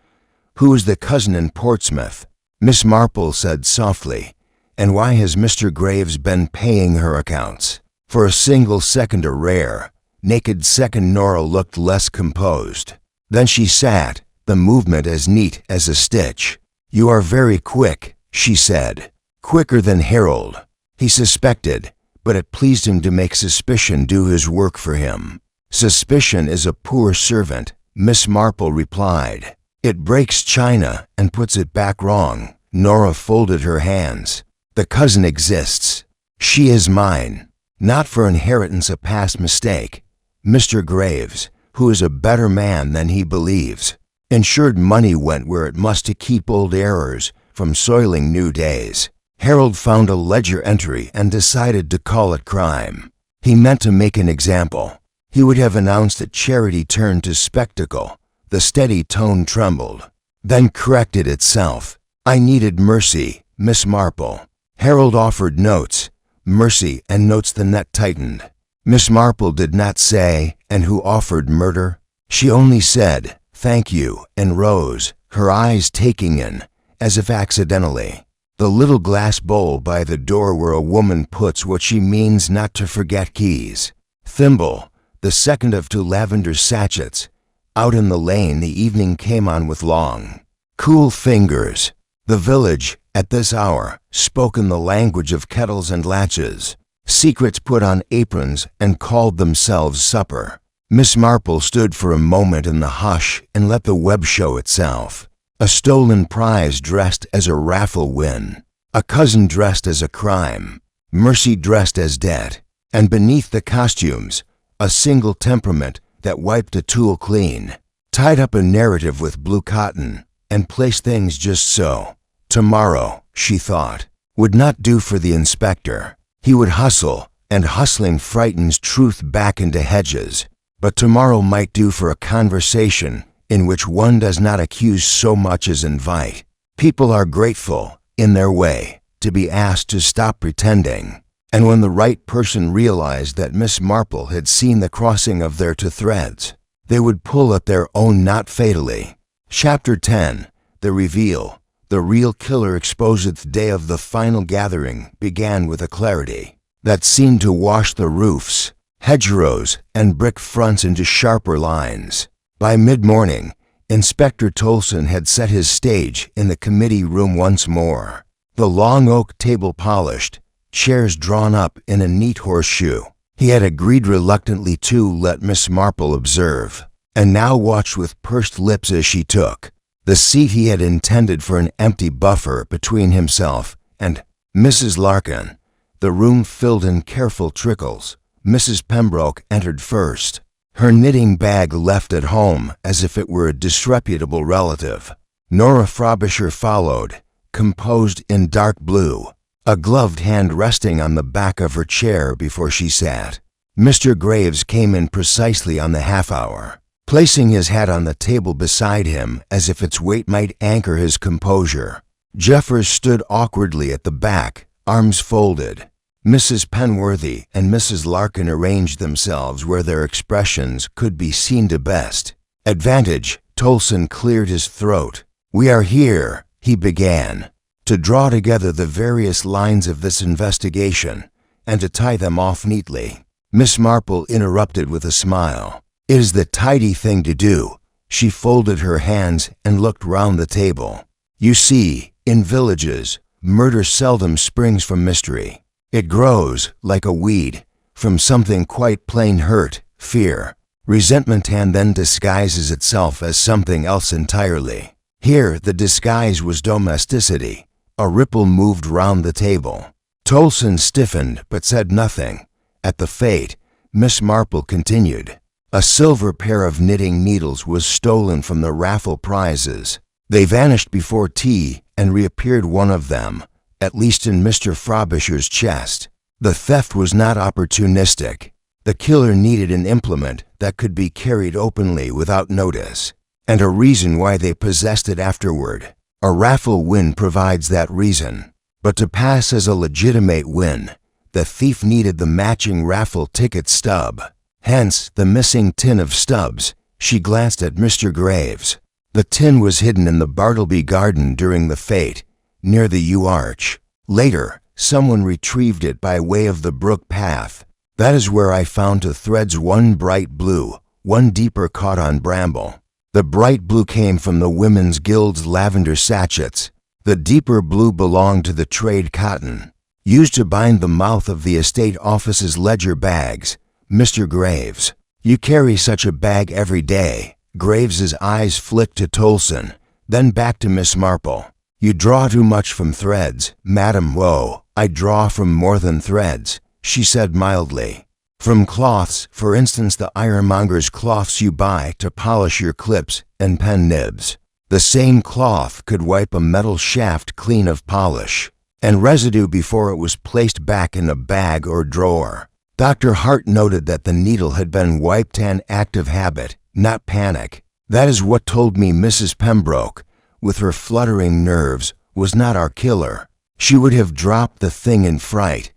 Who is the cousin in Portsmouth?" Miss Marple said softly. "And why has Mr. Graves been paying her accounts?" For a single second, a rare, naked second, Nora looked less composed. Then she sat, the movement as neat as a stitch. "You are very quick," she said. Quicker than Harold. He suspected, but it pleased him to make suspicion do his work for him. "Suspicion is a poor servant," Miss Marple replied. "It breaks china and puts it back wrong." Nora folded her hands. "The cousin exists. She is mine. Not for inheritance, a past mistake. Mr. Graves, who is a better man than he believes, ensured money went where it must to keep old errors from soiling new days." Harold found a ledger entry and decided to call it crime. He meant to make an example. He would have announced that charity turned to spectacle. The steady tone trembled, then corrected itself. "I needed mercy, Miss Marple." Harold offered notes. Mercy and notes. The net tightened. Miss Marple did not say, "And who offered murder?" She only said, "Thank you," and rose, her eyes taking in, as if accidentally, the little glass bowl by the door where a woman puts what she means not to forget: keys. Thimble, the second of 2 lavender sachets. Out in the lane the evening came on with long, cool fingers. The village, at this hour, spoke in the language of kettles and latches. Secrets put on aprons and called themselves supper. Miss Marple stood for a moment in the hush and let the web show itself. A stolen prize dressed as a raffle win. A cousin dressed as a crime. Mercy dressed as debt. And beneath the costumes, a single temperament that wiped a tool clean. Tied up a narrative with blue cotton and placed things just so. Tomorrow, she thought, would not do for the inspector. He would hustle, and hustling frightens truth back into hedges. But tomorrow might do for a conversation in which one does not accuse so much as invite. People are grateful, in their way, to be asked to stop pretending. And when the right person realized that Miss Marple had seen the crossing of their 2 threads, they would pull at their own knot fatally. Chapter 10. The Reveal. The real killer exposed. Day of the final gathering began with a clarity that seemed to wash the roofs, hedgerows, and brick fronts into sharper lines. By mid-morning, Inspector Tolson had set his stage in the committee room once more. The long oak table polished, chairs drawn up in a neat horseshoe. He had agreed reluctantly to let Miss Marple observe, and now watched with pursed lips as she took the seat he had intended for an empty buffer between himself and Mrs. Larkin. The room filled in careful trickles. Mrs. Pembroke entered first, her knitting bag left at home as if it were a disreputable relative. Nora Frobisher followed, composed in dark blue, a gloved hand resting on the back of her chair before she sat. Mr. Graves came in precisely on the half-hour, placing his hat on the table beside him as if its weight might anchor his composure. Jeffers stood awkwardly at the back, arms folded. Mrs. Penworthy and Mrs. Larkin arranged themselves where their expressions could be seen to best advantage. Tolson cleared his throat. "We are here," he began, "to draw together the various lines of this investigation and to tie them off neatly." Miss Marple interrupted with a smile. "It is the tidy thing to do." She folded her hands and looked round the table. "You see, in villages, murder seldom springs from mystery. It grows, like a weed, from something quite plain: hurt, fear, resentment, and then disguises itself as something else entirely. Here the disguise was domesticity. A ripple moved round the table. Tolson stiffened but said nothing. At the fete, Miss Marple continued. A silver pair of knitting needles was stolen from the raffle prizes. They vanished before tea and reappeared, one of them, at least in Mr. Frobisher's chest. The theft was not opportunistic. The killer needed an implement that could be carried openly without notice, and a reason why they possessed it afterward. A raffle win provides that reason. But to pass as a legitimate win, the thief needed the matching raffle ticket stub. Hence, the missing tin of stubs. She glanced at Mr. Graves. The tin was hidden in the Bartleby garden during the fete, near the yew arch. Later, someone retrieved it by way of the brook path. That is where I found two threads, one bright blue, one deeper caught on bramble. The bright blue came from the Women's Guild's lavender sachets. The deeper blue belonged to the trade cotton, used to bind the mouth of the estate office's ledger bags. Mr. Graves, you carry such a bag every day. Graves's eyes flicked to Tolson, then back to Miss Marple. You draw too much from threads, Madam. Whoa, I draw from more than threads, she said mildly. From cloths, for instance the ironmonger's cloths you buy to polish your clips and pen nibs. The same cloth could wipe a metal shaft clean of polish and residue before it was placed back in a bag or drawer. Dr. Hart noted that the needle had been wiped, an act of habit, not panic. That is what told me Mrs. Pembroke, with her fluttering nerves, was not our killer. She would have dropped the thing in fright.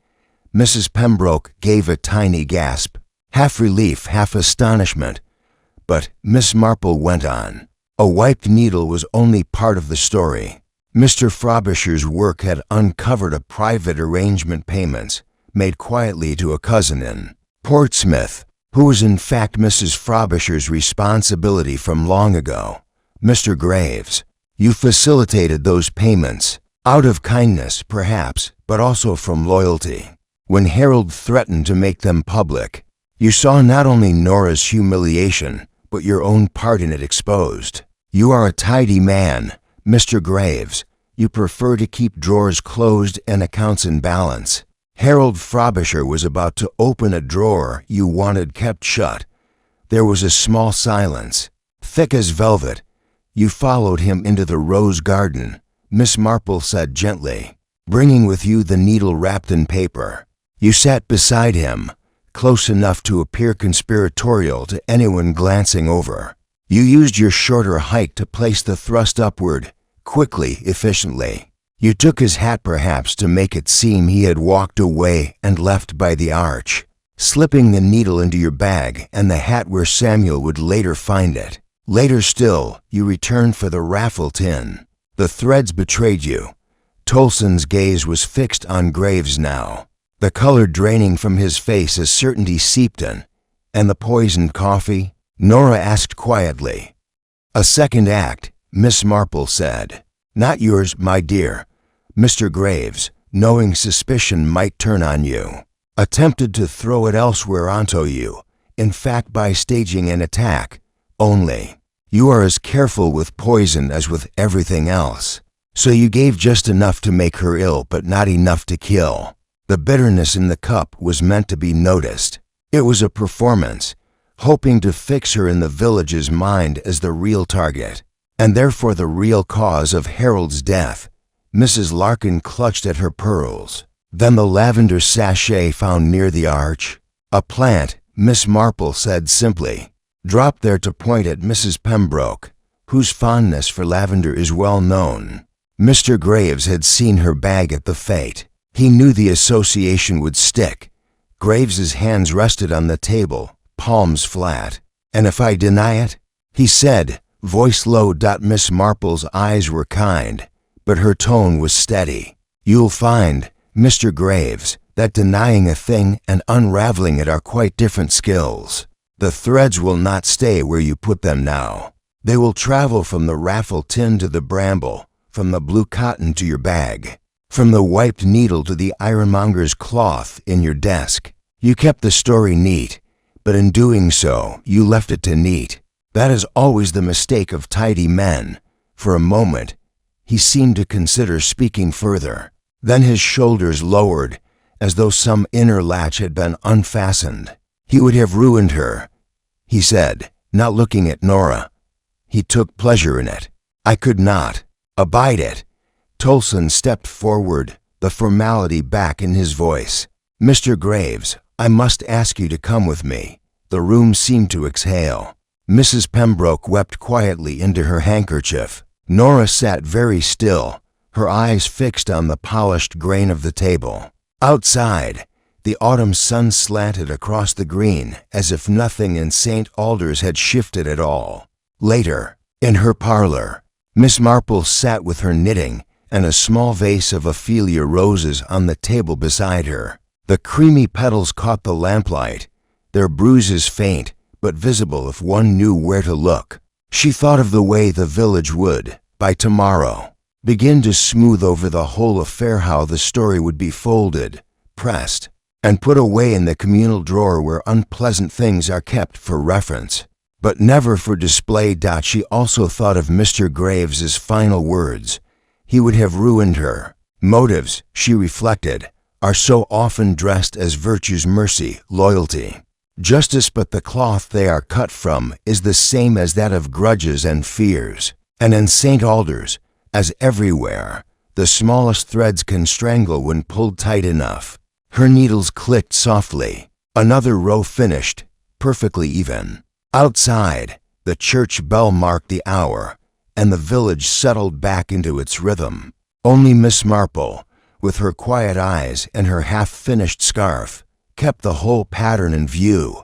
Mrs. Pembroke gave a tiny gasp, half relief, half astonishment. But Miss Marple went on. A wiped needle was only part of the story. Mr. Frobisher's work had uncovered a private arrangement payments made quietly to a cousin in Portsmouth, who was in fact Mrs. Frobisher's responsibility from long ago. Mr. Graves, you facilitated those payments, out of kindness perhaps, but also from loyalty. When Harold threatened to make them public, you saw not only Nora's humiliation, but your own part in it exposed. You are a tidy man, Mr. Graves. You prefer to keep drawers closed and accounts in balance. Harold Frobisher was about to open a drawer you wanted kept shut. There was a small silence, thick as velvet. You followed him into the rose garden, Miss Marple said gently, bringing with you the needle wrapped in paper. You sat beside him, close enough to appear conspiratorial to anyone glancing over. You used your shorter height to place the thrust upward, quickly, efficiently. You took his hat perhaps to make it seem he had walked away and left by the arch, slipping the needle into your bag and the hat where Samuel would later find it. Later still, you returned for the raffle tin. The threads betrayed you. Tolson's gaze was fixed on Graves now, the color draining from his face as certainty seeped in. And the poisoned coffee? Nora asked quietly. A second act, Miss Marple said. Not yours, my dear. Mr. Graves, knowing suspicion might turn on you, attempted to throw it elsewhere onto you, in fact by staging an attack. Only, you are as careful with poison as with everything else. So you gave just enough to make her ill, but not enough to kill. The bitterness in the cup was meant to be noticed. It was a performance, hoping to fix her in the village's mind as the real target, and therefore the real cause of Harold's death. Mrs. Larkin clutched at her pearls. Then the lavender sachet found near the arch. A plant, Miss Marple said simply, dropped there to point at Mrs. Pembroke, whose fondness for lavender is well known. Mr. Graves had seen her bag at the fete. He knew the association would stick. Graves's hands rested on the table, palms flat. And if I deny it? He said, voice low. Miss Marple's eyes were kind, but her tone was steady. You'll find, Mr. Graves, that denying a thing and unraveling it are quite different skills. The threads will not stay where you put them now. They will travel from the raffle tin to the bramble, from the blue cotton to your bag, from the wiped needle to the ironmonger's cloth in your desk. You kept the story neat, but in doing so, you left it to neat. That is always the mistake of tidy men. For a moment, he seemed to consider speaking further. Then his shoulders lowered, as though some inner latch had been unfastened. He would have ruined her, he said, not looking at Nora. He took pleasure in it. I could not abide it. Tolson stepped forward, the formality back in his voice. Mr. Graves, I must ask you to come with me." The room seemed to exhale. Mrs. Pembroke wept quietly into her handkerchief. Nora sat very still, her eyes fixed on the polished grain of the table. Outside, the autumn sun slanted across the green as if nothing in St. Alders had shifted at all. Later, in her parlor, Miss Marple sat with her knitting and a small vase of Ophelia roses on the table beside her. The creamy petals caught the lamplight, their bruises faint but visible if one knew where to look. She thought of the way the village would, by tomorrow, begin to smooth over the whole affair, how the story would be folded, pressed, and put away in the communal drawer where unpleasant things are kept for reference, but never for display. She also thought of Mr. Graves's final words. He would have ruined her. Motives, she reflected, are so often dressed as virtues: mercy, loyalty, justice, but the cloth they are cut from is the same as that of grudges and fears. And in St. Alders, as everywhere, the smallest threads can strangle when pulled tight enough. Her needles clicked softly. Another row finished, perfectly even. Outside, the church bell marked the hour, and the village settled back into its rhythm. Only Miss Marple, with her quiet eyes and her half-finished scarf, kept the whole pattern in view.